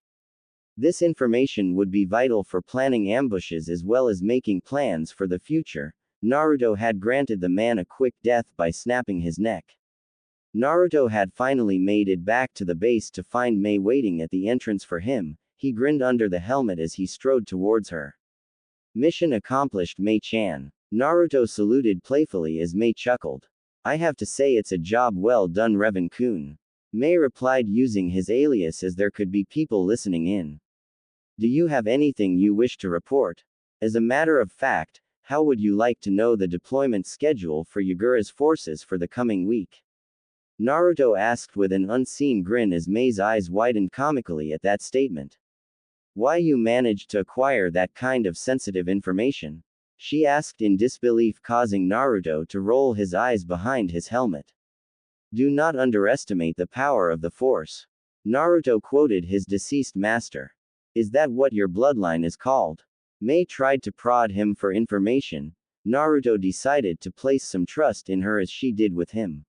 This information would be vital for planning ambushes as well as making plans for the future. Naruto had granted the man a quick death by snapping his neck. Naruto had finally made it back to the base to find Mei waiting at the entrance for him. He grinned under the helmet as he strode towards her. Mission accomplished, Mei-chan. Naruto saluted playfully as Mei chuckled. I have to say it's a job well done, Revan-kun. Mei replied using his alias as there could be people listening in. Do you have anything you wish to report? As a matter of fact, how would you like to know the deployment schedule for Yagura's forces for the coming week? Naruto asked with an unseen grin as Mei's eyes widened comically at that statement. Why you managed to acquire that kind of sensitive information? She asked in disbelief, causing Naruto to roll his eyes behind his helmet. Do not underestimate the power of the Force. Naruto quoted his deceased master. Is that what your bloodline is called? Mei tried to prod him for information. Naruto decided to place some trust in her as she did with him.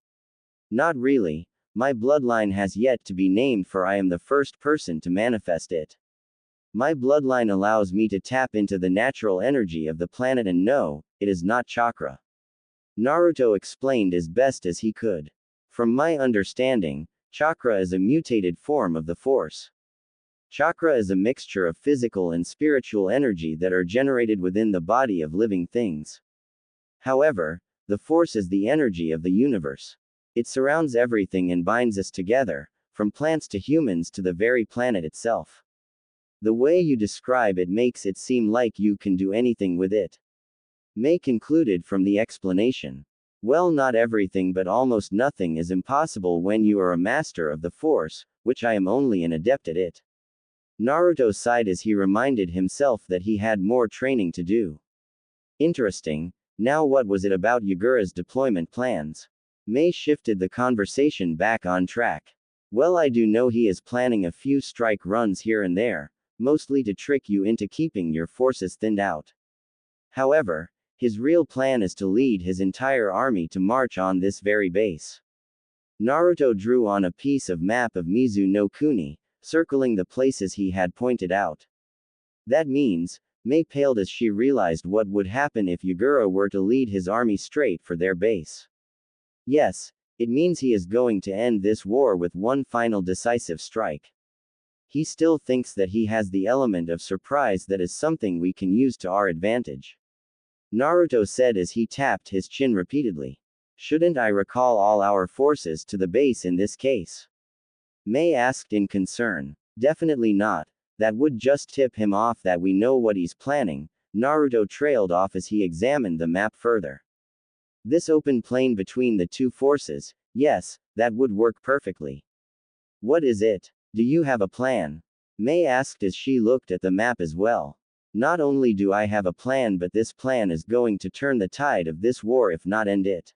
Not really. My bloodline has yet to be named, for I am the first person to manifest it. My bloodline allows me to tap into the natural energy of the planet, and no, it is not chakra. Naruto explained as best as he could. From my understanding, chakra is a mutated form of the Force. Chakra is a mixture of physical and spiritual energy that are generated within the body of living things. However, the force is the energy of the universe. It surrounds everything and binds us together, from plants to humans to the very planet itself. The way you describe it makes it seem like you can do anything with it. May concluded from the explanation. Well, not everything but almost nothing is impossible when you are a master of the force, which I am only an adept at it. Naruto sighed as he reminded himself that he had more training to do. Interesting. Now what was it about Yagura's deployment plans? May shifted the conversation back on track. Well, I do know he is planning a few strike runs here and there, mostly to trick you into keeping your forces thinned out. However, his real plan is to lead his entire army to march on this very base. Naruto drew on a piece of map of Mizu no Kuni, circling the places he had pointed out. That means, May paled as she realized what would happen if Yugura were to lead his army straight for their base. Yes, it means he is going to end this war with one final decisive strike. He still thinks that he has the element of surprise that is something we can use to our advantage. Naruto said as he tapped his chin repeatedly. Shouldn't I recall all our forces to the base in this case? May asked in concern. Definitely not. That would just tip him off that we know what he's planning. Naruto trailed off as he examined the map further. This open plain between the two forces, yes, that would work perfectly. What is it? Do you have a plan? May asked as she looked at the map as well. Not only do I have a plan, but this plan is going to turn the tide of this war if not end it.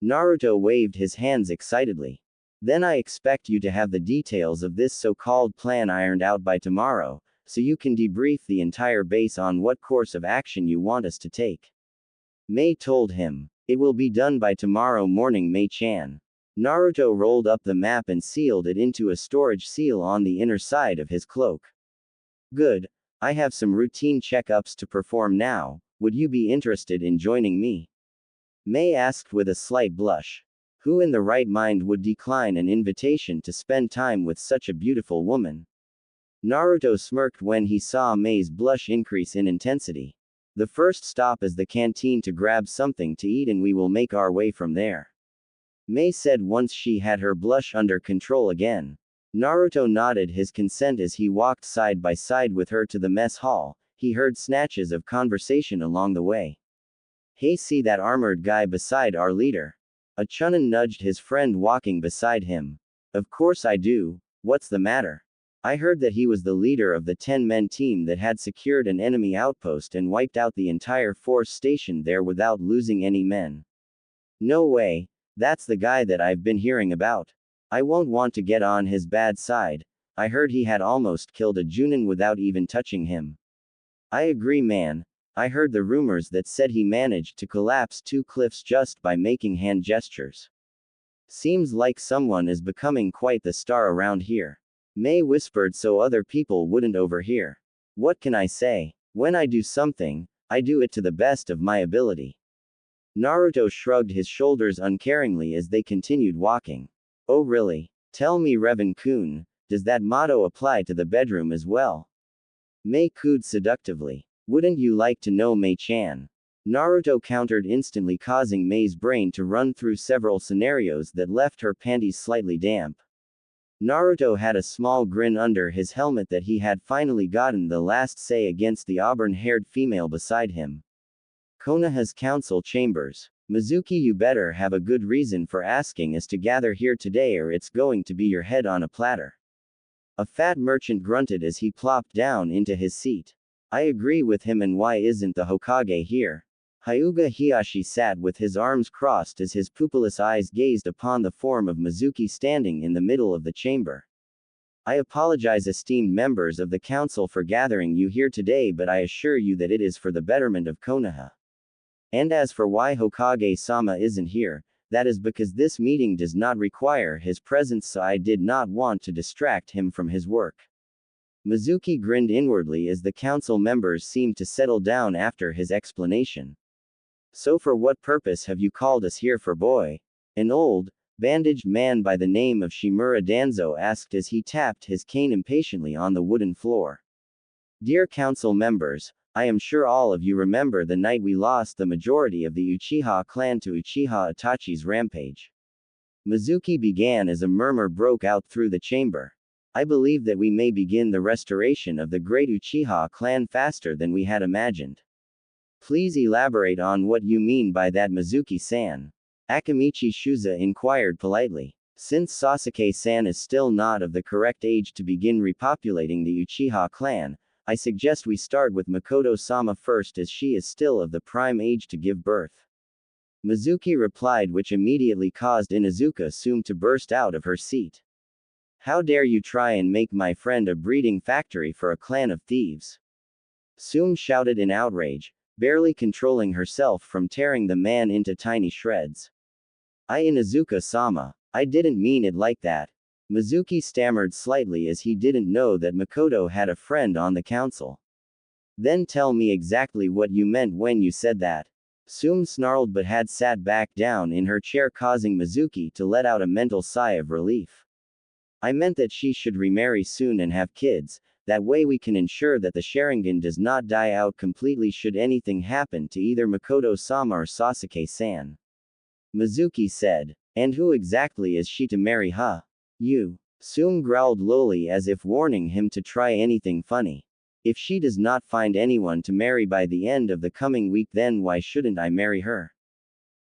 Naruto waved his hands excitedly. Then I expect you to have the details of this so-called plan ironed out by tomorrow, so you can debrief the entire base on what course of action you want us to take. May told him. It will be done by tomorrow morning, May-chan. Naruto rolled up the map and sealed it into a storage seal on the inner side of his cloak. Good. I have some routine checkups to perform now. Would you be interested in joining me? May asked with a slight blush. Who in the right mind would decline an invitation to spend time with such a beautiful woman? Naruto smirked when he saw May's blush increase in intensity. The first stop is the canteen to grab something to eat and we will make our way from there. May said once she had her blush under control again. Naruto nodded his consent as he walked side by side with her to the mess hall. He heard snatches of conversation along the way. Hey, see that armored guy beside our leader? A Chunin nudged his friend walking beside him. Of course I do. What's the matter? I heard that he was the leader of the 10-man team that had secured an enemy outpost and wiped out the entire force stationed there without losing any men. No way. That's the guy that I've been hearing about. I won't want to get on his bad side. I heard he had almost killed a Junin without even touching him. I agree, man. I heard the rumors that said he managed to collapse 2 cliffs just by making hand gestures. Seems like someone is becoming quite the star around here. May whispered so other people wouldn't overhear. What can I say? When I do something, I do it to the best of my ability. Naruto shrugged his shoulders uncaringly as they continued walking. Oh really? Tell me, Revan-kun, does that motto apply to the bedroom as well? May cooed seductively. Wouldn't you like to know, May-chan? Naruto countered instantly, causing May's brain to run through several scenarios that left her panties slightly damp. Naruto had a small grin under his helmet that he had finally gotten the last say against the auburn-haired female beside him. Konoha's council chambers. Mizuki, you better have a good reason for asking us to gather here today or it's going to be your head on a platter. A fat merchant grunted as he plopped down into his seat. I agree with him, and why isn't the Hokage here? Hyuga Hiyashi sat with his arms crossed as his pupilless eyes gazed upon the form of Mizuki standing in the middle of the chamber. I apologize, esteemed members of the council, for gathering you here today, but I assure you that it is for the betterment of Konoha. And as for why Hokage-sama isn't here, that is because this meeting does not require his presence, so I did not want to distract him from his work. Mizuki grinned inwardly as the council members seemed to settle down after his explanation. So for what purpose have you called us here for, boy? An old, Bandaged man by the name of Shimura Danzo asked as he tapped his cane impatiently on the wooden floor. Dear council members, I am sure all of you remember the night we lost the majority of the Uchiha clan to Uchiha Itachi's rampage. Mizuki began as a murmur broke out through the chamber. I believe that we may begin the restoration of the great Uchiha clan faster than we had imagined. Please elaborate on what you mean by that, Mizuki-san. Akamichi Shuza inquired politely. Since Sasuke-san is still not of the correct age to begin repopulating the Uchiha clan, I suggest we start with Mikoto-sama first, as she is still of the prime age to give birth. Mizuki replied, which immediately caused Inuzuka-sum to burst out of her seat. How dare you try and make my friend a breeding factory for a clan of thieves? Sum shouted in outrage, barely controlling herself from tearing the man into tiny shreds. Inuzuka-sama, I didn't mean it like that. Mizuki stammered slightly as he didn't know that Mikoto had a friend on the council. Then tell me exactly what you meant when you said that. Sum snarled but had sat back down in her chair, causing Mizuki to let out a mental sigh of relief. I meant that she should remarry soon and have kids, that way we can ensure that the Sharingan does not die out completely should anything happen to either Mikoto-sama or Sasuke-san. Mizuki said. And who exactly is she to marry, huh? You. Sum growled lowly as if warning him to try anything funny. If she does not find anyone to marry by the end of the coming week, then why shouldn't I marry her?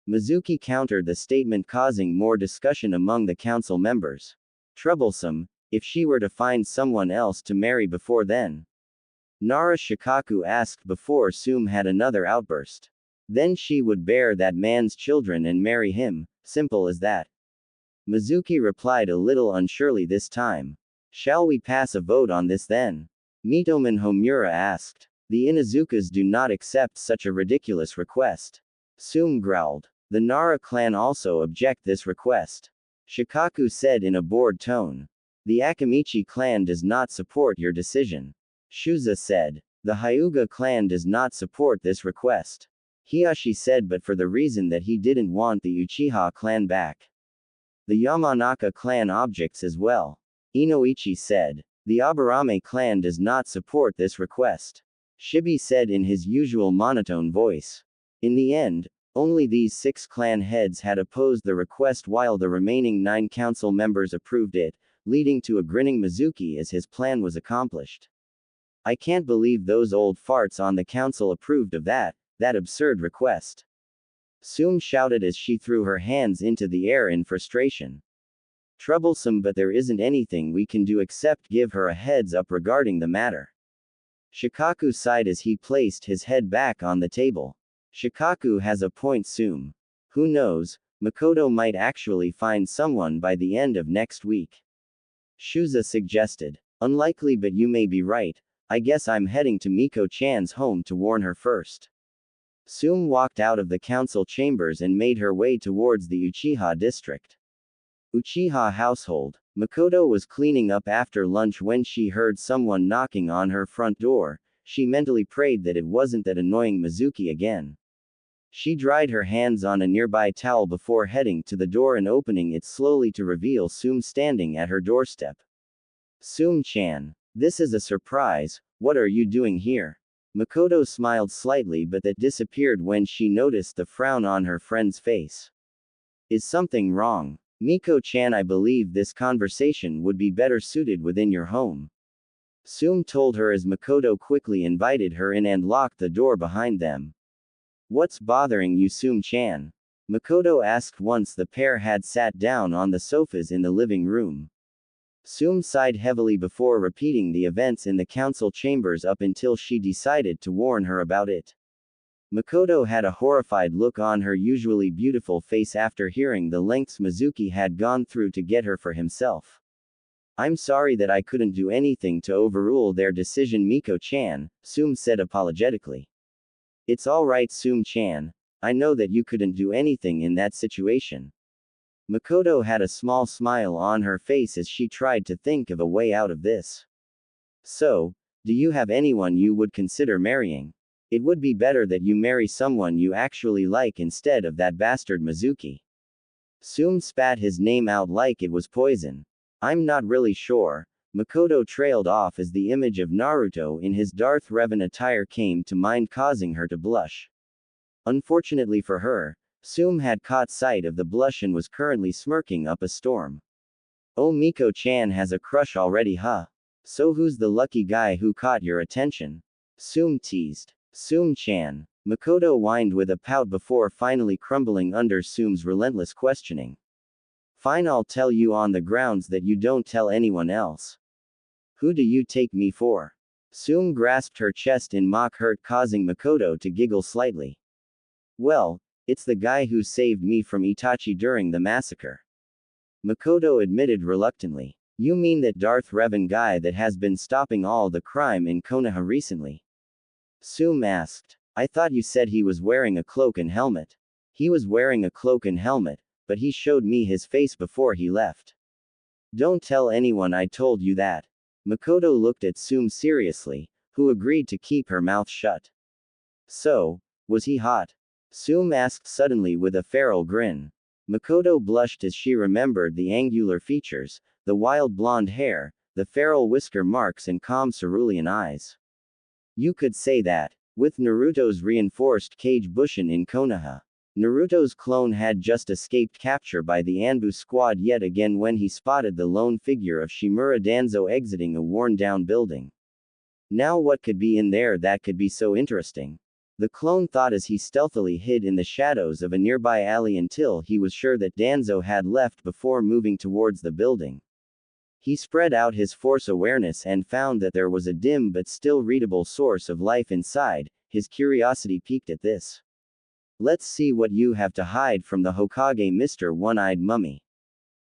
Mizuki countered the statement, causing more discussion among the council members. Troublesome, if she were to find someone else to marry before then. Nara Shikaku asked before Sum had another outburst. Then she would bear that man's children and marry him, simple as that. Mizuki replied a little unsurely this time. Shall we pass a vote on this then? Mitoman Homura asked. The Inuzukas do not accept such a ridiculous request. Sum growled. The Nara clan also object this request. Shikaku said in a bored tone. The Akamichi clan does not support your decision. Shuza said. The Hyuga clan does not support this request. Hiyashi said, but for the reason that he didn't want the Uchiha clan back. The Yamanaka clan objects as well. Inoichi said. The Aburame clan does not support this request. Shibi said in his usual monotone voice. In the end, only these 6 clan heads had opposed the request while the remaining 9 council members approved it, leading to a grinning Mizuki as his plan was accomplished. I can't believe those old farts on the council approved of that absurd request. Sum shouted as she threw her hands into the air in frustration. Troublesome, but there isn't anything we can do except give her a heads up regarding the matter. Shikaku sighed as he placed his head back on the table. Shikaku has a point, Sum. Who knows, Mikoto might actually find someone by the end of next week. Shuza suggested. Unlikely, but you may be right. I guess I'm heading to Miko-chan's home to warn her first. Sum walked out of the council chambers and made her way towards the Uchiha district. Uchiha household. Mikoto was cleaning up after lunch when she heard someone knocking on her front door. She mentally prayed that it wasn't that annoying Mizuki again. She dried her hands on a nearby towel before heading to the door and opening it slowly to reveal Sum standing at her doorstep. Sum-chan. This is a surprise, what are you doing here? Mikoto smiled slightly, but that disappeared when she noticed the frown on her friend's face. Is something wrong? Miko-chan, I believe this conversation would be better suited within your home. Sum told her as Mikoto quickly invited her in and locked the door behind them. What's bothering you, Sum-chan? Mikoto asked once the pair had sat down on the sofas in the living room. Sum sighed heavily before repeating the events in the council chambers up until she decided to warn her about it. Mikoto had a horrified look on her usually beautiful face after hearing the lengths Mizuki had gone through to get her for himself. I'm sorry that I couldn't do anything to overrule their decision, Miko-chan, Sum said apologetically. It's alright, Sum-chan. I know that you couldn't do anything in that situation. Mikoto had a small smile on her face as she tried to think of a way out of this. So, do you have anyone you would consider marrying? It would be better that you marry someone you actually like instead of that bastard Mizuki. Sume spat his name out like it was poison. I'm not really sure. Mikoto trailed off as the image of Naruto in his Darth Revan attire came to mind, causing her to blush. Unfortunately for her, Sume had caught sight of the blush and was currently smirking up a storm. Oh, Miko-chan has a crush already, huh? So who's the lucky guy who caught your attention? Sume teased. Sume-chan. Mikoto whined with a pout before finally crumbling under Sume's relentless questioning. Fine, I'll tell you on the grounds that you don't tell anyone else. Who do you take me for? Sume grasped her chest in mock hurt, causing Mikoto to giggle slightly. Well, it's the guy who saved me from Itachi during the massacre. Mikoto admitted reluctantly. You mean that Darth Revan guy that has been stopping all the crime in Konoha recently? Sume asked. I thought you said he was wearing a cloak and helmet. He was wearing a cloak and helmet, but he showed me his face before he left. Don't tell anyone I told you that. Mikoto looked at Sume seriously, who agreed to keep her mouth shut. So, was he hot? Sume asked suddenly with a feral grin. Mikoto blushed as she remembered the angular features, the wild blonde hair, the feral whisker marks and calm cerulean eyes. You could say that. With Naruto's reinforced cage bushin in Konoha. Naruto's clone had just escaped capture by the Anbu squad yet again when he spotted the lone figure of Shimura Danzo exiting a worn-down building. Now what could be in there that could be so interesting? The clone thought as he stealthily hid in the shadows of a nearby alley until he was sure that Danzo had left before moving towards the building. He spread out his force awareness and found that there was a dim but still readable source of life inside. His curiosity piqued at this. Let's see what you have to hide from the Hokage, Mr. One-Eyed Mummy.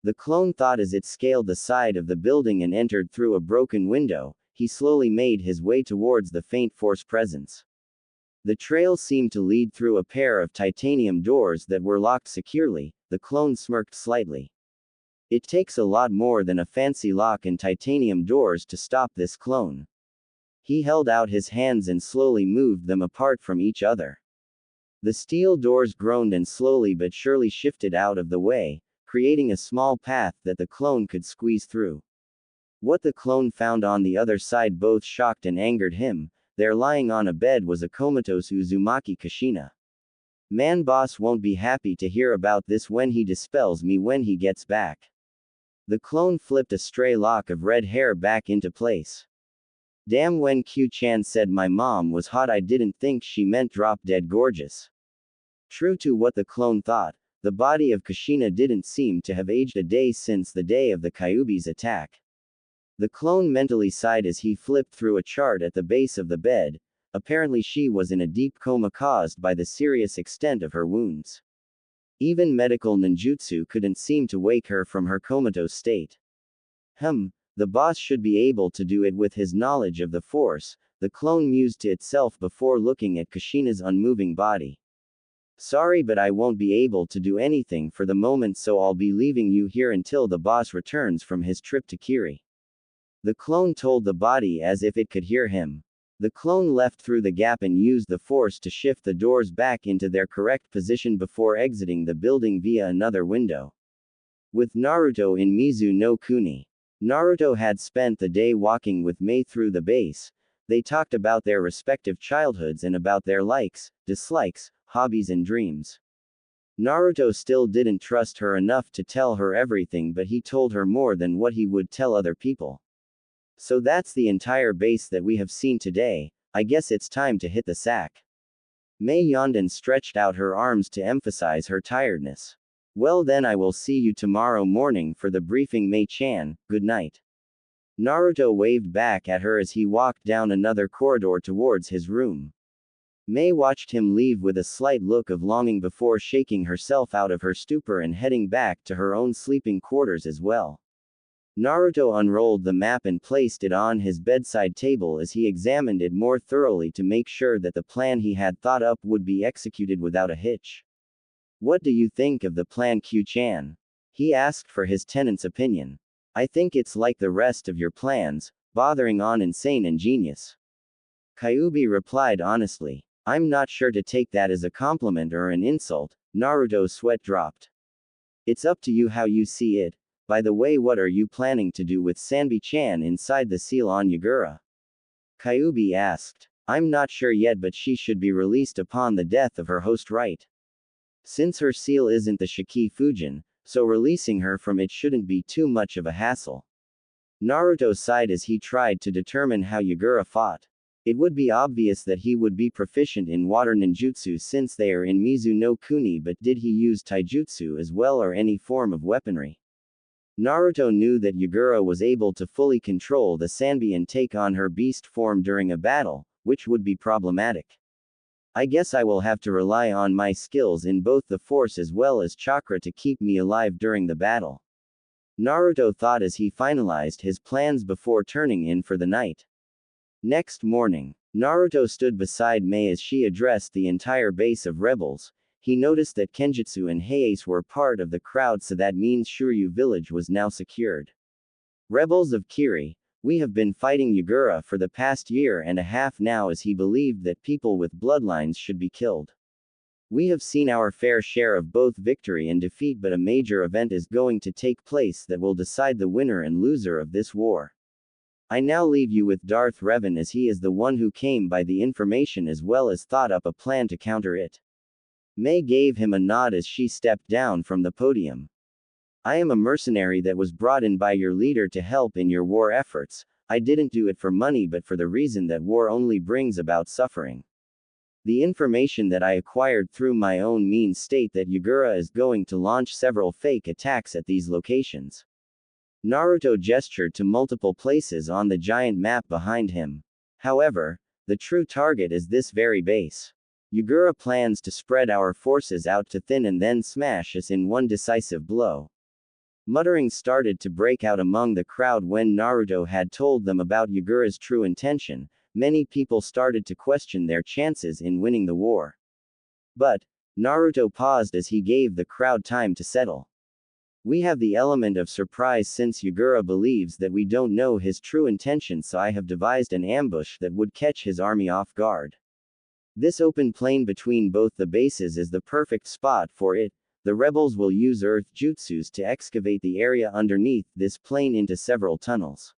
The clone thought as it scaled the side of the building and entered through a broken window. He slowly made his way towards the faint force presence. The trail seemed to lead through a pair of titanium doors that were locked securely. The clone smirked slightly. It takes a lot more than a fancy lock and titanium doors to stop this clone. He held out his hands and slowly moved them apart from each other. The steel doors groaned and slowly but surely shifted out of the way, creating a small path that the clone could squeeze through. What the clone found on the other side both shocked and angered him. There lying on a bed was a comatose Uzumaki Kushina. Man, boss won't be happy to hear about this when he dispels me when he gets back. The clone flipped a stray lock of red hair back into place. Damn, when Q-chan said my mom was hot I didn't think she meant drop dead gorgeous. True to what the clone thought, the body of Kushina didn't seem to have aged a day since the day of the Kyuubi's attack. The clone mentally sighed as he flipped through a chart at the base of the bed. Apparently she was in a deep coma caused by the serious extent of her wounds. Even medical ninjutsu couldn't seem to wake her from her comatose state. The boss should be able to do it with his knowledge of the force, the clone mused to itself before looking at Kushina's unmoving body. Sorry, but I won't be able to do anything for the moment, so I'll be leaving you here until the boss returns from his trip to Kiri. The clone told the body as if it could hear him. The clone left through the gap and used the force to shift the doors back into their correct position before exiting the building via another window. With Naruto in Mizu no Kuni. Naruto had spent the day walking with Mei through the base. They talked about their respective childhoods and about their likes, dislikes, hobbies and dreams. Naruto still didn't trust her enough to tell her everything, but he told her more than what he would tell other people. So that's the entire base that we have seen today. I guess it's time to hit the sack. Mei yawned and stretched out her arms to emphasize her tiredness. Well then, I will see you tomorrow morning for the briefing, Mei-chan, good night. Naruto waved back at her as he walked down another corridor towards his room. Mei watched him leave with a slight look of longing before shaking herself out of her stupor and heading back to her own sleeping quarters as well. Naruto unrolled the map and placed it on his bedside table as he examined it more thoroughly to make sure that the plan he had thought up would be executed without a hitch. What do you think of the plan, Q-chan? He asked for his tenant's opinion. I think it's like the rest of your plans, bothering on insane and genius. Kyuubi replied honestly. I'm not sure to take that as a compliment or an insult. Naruto's sweat dropped. It's up to you how you see it. By the way, what are you planning to do with Sanbi-chan inside the seal on Yagura? Kyuubi asked. I'm not sure yet, but she should be released upon the death of her host, right? Since her seal isn't the Shiki Fujin, so releasing her from it shouldn't be too much of a hassle. Naruto sighed as he tried to determine how Yagura fought. It would be obvious that he would be proficient in water ninjutsu since they are in Mizu no Kuni, but did he use taijutsu as well or any form of weaponry? Naruto knew that Yagura was able to fully control the Sanbi and take on her beast form during a battle, which would be problematic. I guess I will have to rely on my skills in both the force as well as chakra to keep me alive during the battle. Naruto thought as he finalized his plans before turning in for the night. Next morning, Naruto stood beside Mei as she addressed the entire base of rebels. He noticed that Kenjutsu and Heiase were part of the crowd, so that means Shuryu village was now secured. Rebels of Kiri, we have been fighting Yagura for the past year and a half now, as he believed that people with bloodlines should be killed. We have seen our fair share of both victory and defeat, but a major event is going to take place that will decide the winner and loser of this war. I now leave you with Darth Revan, as he is the one who came by the information as well as thought up a plan to counter it. Mei gave him a nod as she stepped down from the podium. I am a mercenary that was brought in by your leader to help in your war efforts. I didn't do it for money but for the reason that war only brings about suffering. The information that I acquired through my own means state that Yagura is going to launch several fake attacks at these locations. Naruto gestured to multiple places on the giant map behind him. However, the true target is this very base. Yagura plans to spread our forces out to thin and then smash us in one decisive blow. Mutterings started to break out among the crowd when Naruto had told them about Yagura's true intention. Many people started to question their chances in winning the war. But Naruto paused as he gave the crowd time to settle. We have the element of surprise since Yagura believes that we don't know his true intentions, so I have devised an ambush that would catch his army off guard. This open plain between both the bases is the perfect spot for it. The rebels will use earth jutsus to excavate the area underneath this plain into several tunnels.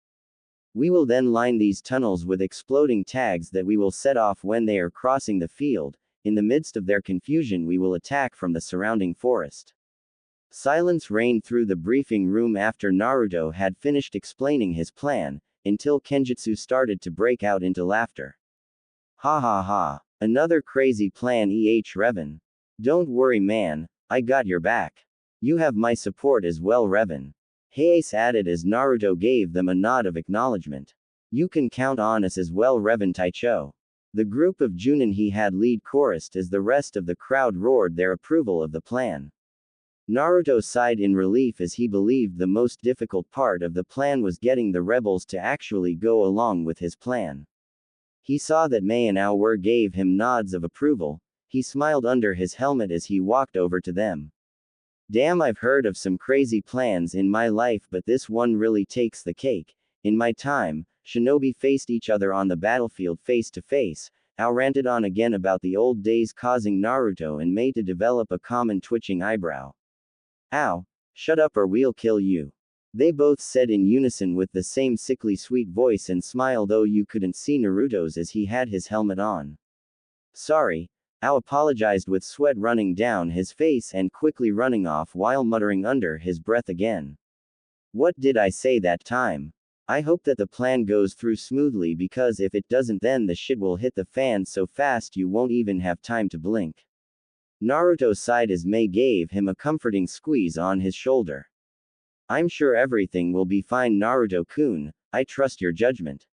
We will then line these tunnels with exploding tags that we will set off when they are crossing the field. In the midst of their confusion, we will attack from the surrounding forest. Silence reigned through the briefing room after Naruto had finished explaining his plan, until Kenjutsu started to break out into laughter. Ha ha ha. Another crazy plan, Revan. Don't worry, man, I got your back. You have my support as well, Revan. Heiase added as Naruto gave them a nod of acknowledgement. You can count on us as well, Revan Taicho. The group of Junin he had lead chorused as the rest of the crowd roared their approval of the plan. Naruto sighed in relief as he believed the most difficult part of the plan was getting the rebels to actually go along with his plan. He saw that Mei and Aower gave him nods of approval. He smiled under his helmet as he walked over to them. Damn, I've heard of some crazy plans in my life, but this one really takes the cake. In my time, shinobi faced each other on the battlefield face to face. Ao ranted on again about the old days, causing Naruto and Mei to develop a common twitching eyebrow. Ao, shut up or we'll kill you. They both said in unison with the same sickly sweet voice and smile, though you couldn't see Naruto's as he had his helmet on. Sorry. Ao apologized with sweat running down his face and quickly running off while muttering under his breath again. What did I say that time? I hope that the plan goes through smoothly, because if it doesn't then the shit will hit the fan so fast you won't even have time to blink. Naruto sighed as Mei gave him a comforting squeeze on his shoulder. I'm sure everything will be fine, Naruto-kun, I trust your judgment.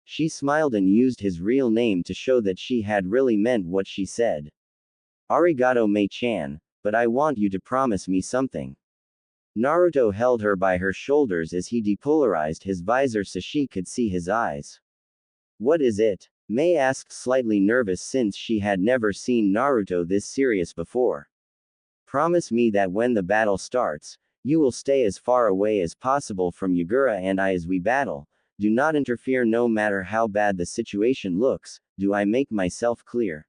She smiled and used his real name to show that she had really meant what she said. Arigato, Mei-chan, but I want you to promise me something. Naruto held her by her shoulders as he depolarized his visor so she could see his eyes. What is it? Mei asked, slightly nervous since she had never seen Naruto this serious before. Promise me that when the battle starts, you will stay as far away as possible from Yagura and I as we battle. Do not interfere no matter how bad the situation looks. Do I make myself clear?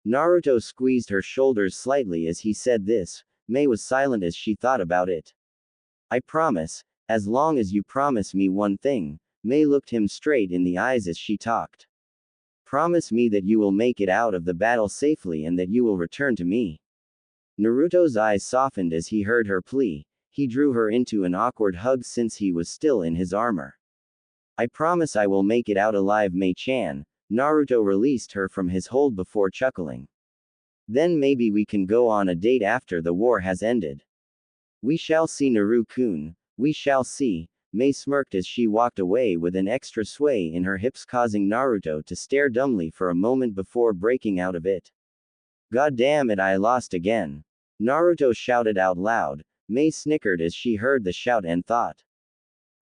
Naruto squeezed her shoulders slightly as he said this. Mei was silent as she thought about it. I promise, as long as you promise me one thing. Mei looked him straight in the eyes as she talked. Promise me that you will make it out of the battle safely and that you will return to me. Naruto's eyes softened as he heard her plea. He drew her into an awkward hug since he was still in his armor. I promise I will make it out alive, Mei-chan. Naruto released her from his hold before chuckling. Then maybe we can go on a date after the war has ended. We shall see, Naru-kun. We shall see. Mei smirked as she walked away with an extra sway in her hips, causing Naruto to stare dumbly for a moment before breaking out of it. God damn it, I lost again. Naruto shouted out loud. Mei snickered as she heard the shout and thought.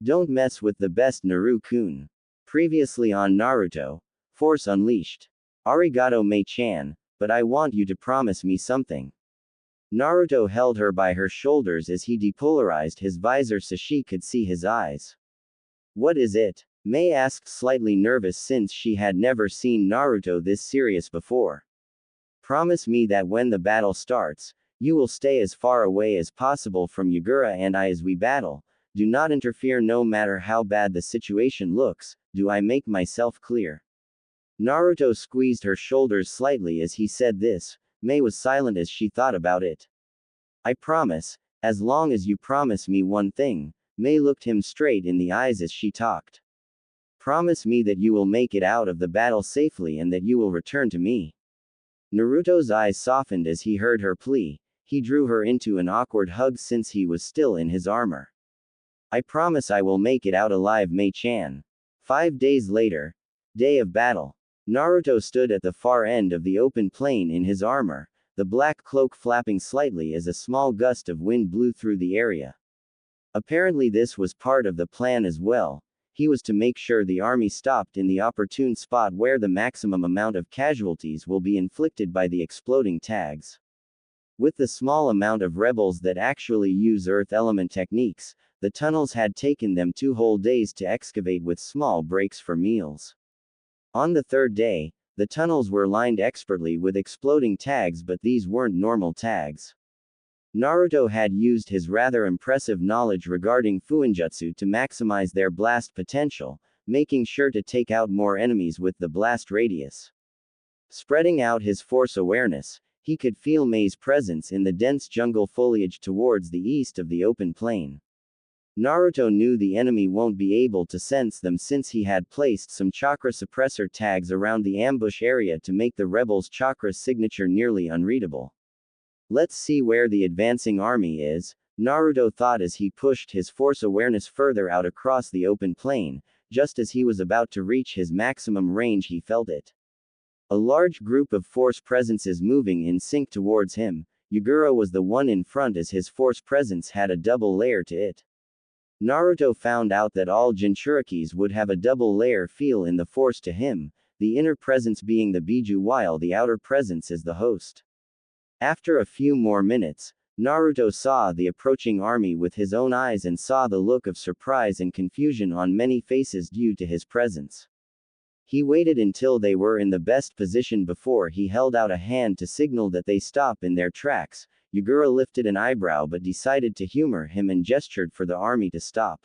Don't mess with the best, Naru-kun. Previously on Naruto. Force Unleashed. Arigato, Mei-chan, but I want you to promise me something. Naruto held her by her shoulders as he depolarized his visor so she could see his eyes. What is it? Mei asked, slightly nervous since she had never seen Naruto this serious before. Promise me that when the battle starts, you will stay as far away as possible from Yugura and I as we battle. Do not interfere no matter how bad the situation looks. Do I make myself clear? Naruto squeezed her shoulders slightly as he said this. Mei was silent as she thought about it. I promise, as long as you promise me one thing. Mei looked him straight in the eyes as she talked. Promise me that you will make it out of the battle safely and that you will return to me. Naruto's eyes softened as he heard her plea. He drew her into an awkward hug since he was still in his armor. I promise I will make it out alive, Mei-chan. 5 days later. Day of battle. Naruto stood at the far end of the open plain in his armor, the black cloak flapping slightly as a small gust of wind blew through the area. Apparently this was part of the plan as well. He was to make sure the army stopped in the opportune spot where the maximum amount of casualties will be inflicted by the exploding tags. With the small amount of rebels that actually use earth element techniques, the tunnels had taken them 2 whole days to excavate with small breaks for meals. On the 3rd day, the tunnels were lined expertly with exploding tags, but these weren't normal tags. Naruto had used his rather impressive knowledge regarding Fuinjutsu to maximize their blast potential, making sure to take out more enemies with the blast radius. Spreading out his force awareness, he could feel Mei's presence in the dense jungle foliage towards the east of the open plain. Naruto knew the enemy won't be able to sense them since he had placed some chakra suppressor tags around the ambush area to make the rebels' chakra signature nearly unreadable. Let's see where the advancing army is, Naruto thought as he pushed his force awareness further out across the open plain. Just as he was about to reach his maximum range, he felt it. A large group of force presences moving in sync towards him. Yugura was the one in front as his force presence had a double layer to it. Naruto found out that all Jinchurikis would have a double layer feel in the force to him, the inner presence being the Biju while the outer presence is the host. After a few more minutes, Naruto saw the approaching army with his own eyes and saw the look of surprise and confusion on many faces due to his presence. He waited until they were in the best position before he held out a hand to signal that they stop in their tracks. Yugura lifted an eyebrow but decided to humor him and gestured for the army to stop.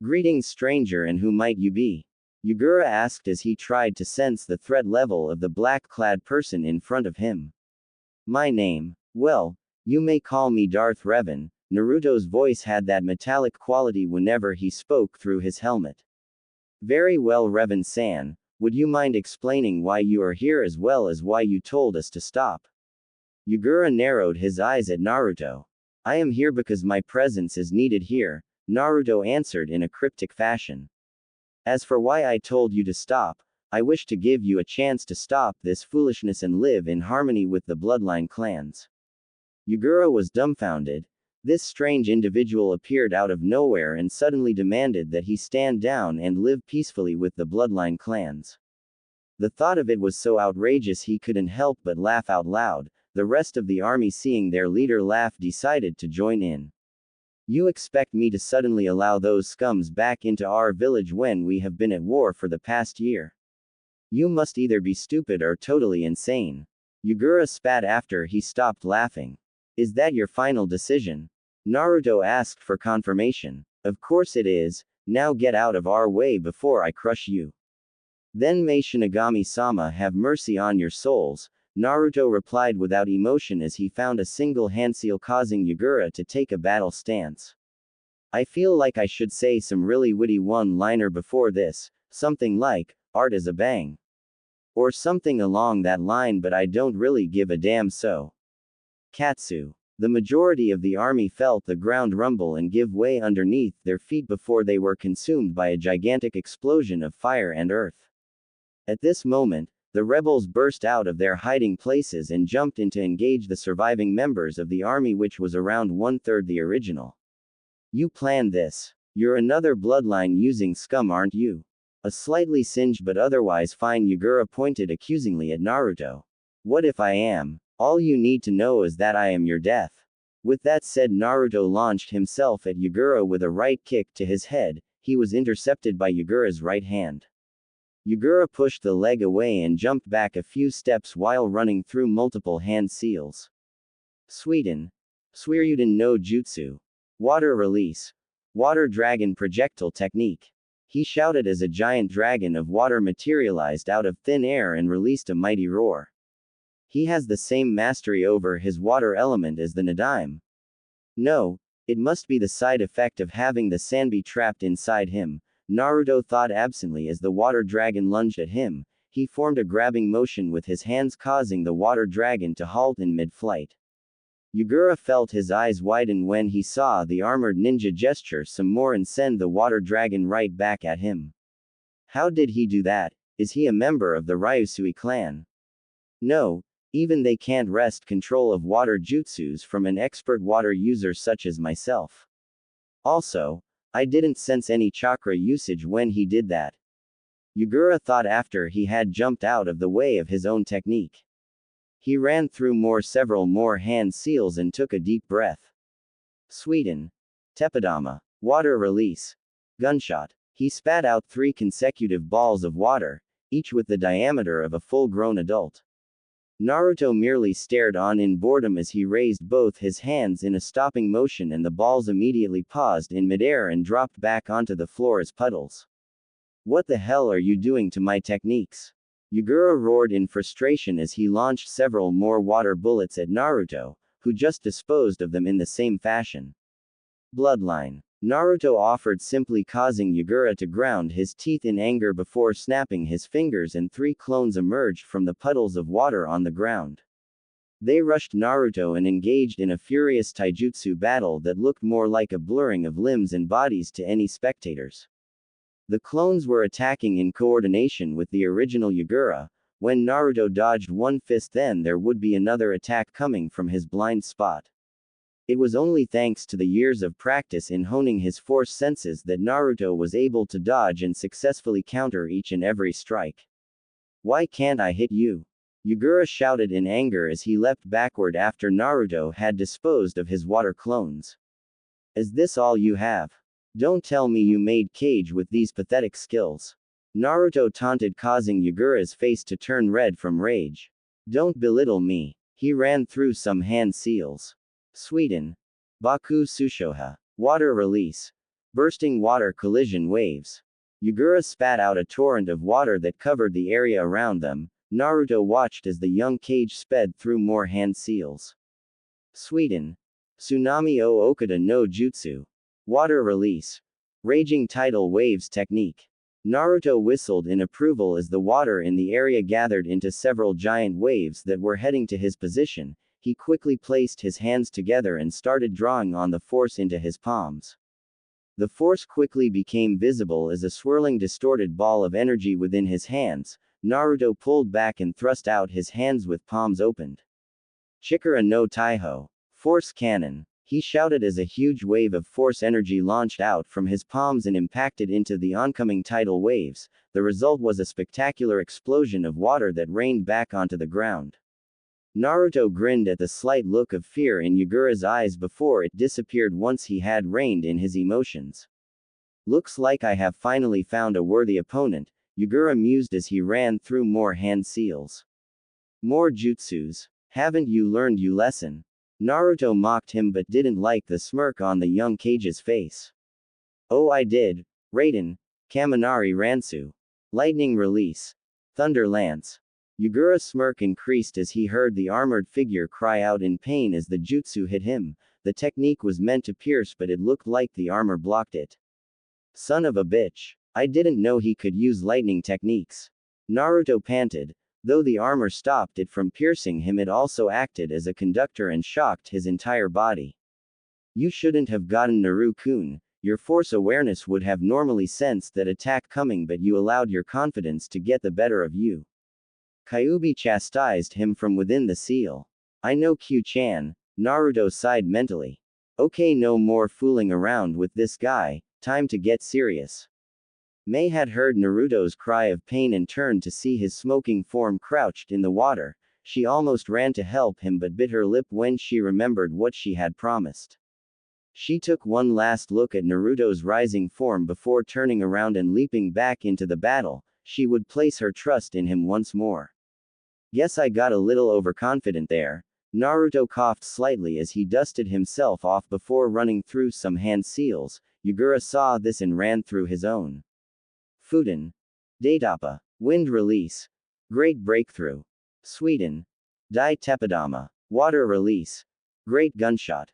Greetings, stranger, and who might you be? Yugura asked as he tried to sense the threat level of the black-clad person in front of him. My name? Well, you may call me Darth Revan. Naruto's voice had that metallic quality whenever he spoke through his helmet. Very well, Revan-san. Would you mind explaining why you are here as well as why you told us to stop? Yugura narrowed his eyes at Naruto. I am here because my presence is needed here, Naruto answered in a cryptic fashion. As for why I told you to stop, I wish to give you a chance to stop this foolishness and live in harmony with the bloodline clans. Yugura was dumbfounded. This strange individual appeared out of nowhere and suddenly demanded that he stand down and live peacefully with the bloodline clans. The thought of it was so outrageous he couldn't help but laugh out loud. The rest of the army, seeing their leader laugh, decided to join in. You expect me to suddenly allow those scums back into our village when we have been at war for the past year? You must either be stupid or totally insane. Yugura spat after he stopped laughing. Is that your final decision? Naruto asked for confirmation. Of course it is, now get out of our way before I crush you. Then may Shinigami-sama have mercy on your souls, Naruto replied without emotion as he found a single handseal causing Yugura to take a battle stance. I feel like I should say some really witty one-liner before this, something like, art is a bang. Or something along that line, but I don't really give a damn. So. Katsu. The majority of the army felt the ground rumble and give way underneath their feet before they were consumed by a gigantic explosion of fire and earth. At this moment, the rebels burst out of their hiding places and jumped in to engage the surviving members of the army, which was around one-third the original. You planned this. You're another bloodline using scum, aren't you? A slightly singed but otherwise fine Yugura pointed accusingly at Naruto. What if I am? All you need to know is that I am your death. With that said, Naruto launched himself at Yugura with a right kick to his head. He was intercepted by Yugura's right hand. Yugura pushed the leg away and jumped back a few steps while running through multiple hand seals. Suiryuden no Jutsu. Water release. Water dragon projectile technique. He shouted as a giant dragon of water materialized out of thin air and released a mighty roar. He has the same mastery over his water element as the Nadaime. No, it must be the side effect of having the Sanbi trapped inside him, Naruto thought absently as the water dragon lunged at him. He formed a grabbing motion with his hands, causing the water dragon to halt in mid-flight. Yugura felt his eyes widen when he saw the armored ninja gesture some more and send the water dragon right back at him. How did he do that? Is he a member of the Ryusui clan? No, even they can't wrest control of water jutsus from an expert water user such as myself. Also, I didn't sense any chakra usage when he did that. Yugura thought after he had jumped out of the way of his own technique. He ran through several more hand seals and took a deep breath. Suiryuden. Teppadama. Water release. Gunshot. He spat out 3 consecutive balls of water, each with the diameter of a full-grown adult. Naruto merely stared on in boredom as he raised both his hands in a stopping motion, and the balls immediately paused in midair and dropped back onto the floor as puddles. What the hell are you doing to my techniques? Yugura roared in frustration as he launched several more water bullets at Naruto, who just disposed of them in the same fashion. Bloodline. Naruto offered, simply causing Yugura to ground his teeth in anger before snapping his fingers, and 3 clones emerged from the puddles of water on the ground. They rushed Naruto and engaged in a furious taijutsu battle that looked more like a blurring of limbs and bodies to any spectators. The clones were attacking in coordination with the original Yugura. When Naruto dodged one fist, then there would be another attack coming from his blind spot. It was only thanks to the years of practice in honing his force senses that Naruto was able to dodge and successfully counter each and every strike. Why can't I hit you? Yugura shouted in anger as he leapt backward after Naruto had disposed of his water clones. Is this all you have? Don't tell me you made Kage with these pathetic skills. Naruto taunted, causing Yugura's face to turn red from rage. Don't belittle me. He ran through some hand seals. Suiryuden. Baku Sushoha. Water release. Bursting water collision waves. Yugura spat out a torrent of water that covered the area around them. Naruto watched as the young Kage sped through more hand seals. Suiryuden. Tsunami o Okada no Jutsu. Water release. Raging tidal waves technique. Naruto whistled in approval as the water in the area gathered into several giant waves that were heading to his position. He quickly placed his hands together and started drawing on the force into his palms. The force quickly became visible as a swirling, distorted ball of energy within his hands. Naruto pulled back and thrust out his hands with palms opened. Chikara no Taiho. Force cannon. He shouted as a huge wave of force energy launched out from his palms and impacted into the oncoming tidal waves. The result was a spectacular explosion of water that rained back onto the ground. Naruto grinned at the slight look of fear in Yugura's eyes before it disappeared once he had reined in his emotions. Looks like I have finally found a worthy opponent, Yugura mused as he ran through more hand seals. More jutsus. Haven't you learned your lesson? Naruto mocked him but didn't like the smirk on the young Kage's face. Oh, I did. Raiden. Kaminari Ransu. Lightning Release. Thunder Lance. Yugura's smirk increased as he heard the armored figure cry out in pain as the jutsu hit him. The technique was meant to pierce, but it looked like the armor blocked it. Son of a bitch. I didn't know he could use lightning techniques. Naruto panted. Though the armor stopped it from piercing him, it also acted as a conductor and shocked his entire body. You shouldn't have gotten Naru-kun. Your force awareness would have normally sensed that attack coming, but you allowed your confidence to get the better of you. Kyuubi chastised him from within the seal. I know, Q-chan. Naruto sighed mentally. Okay, no more fooling around with this guy, time to get serious. Mei had heard Naruto's cry of pain and turned to see his smoking form crouched in the water. She almost ran to help him but bit her lip when she remembered what she had promised. She took one last look at Naruto's rising form before turning around and leaping back into the battle. She would place her trust in him once more. Guess I got a little overconfident there. Naruto coughed slightly as he dusted himself off before running through some hand seals. Yugura saw this and ran through his own. Fuden. Daitapa. Wind Release. Great Breakthrough. Sweden. Dai Teppadama. Water Release. Great Gunshot.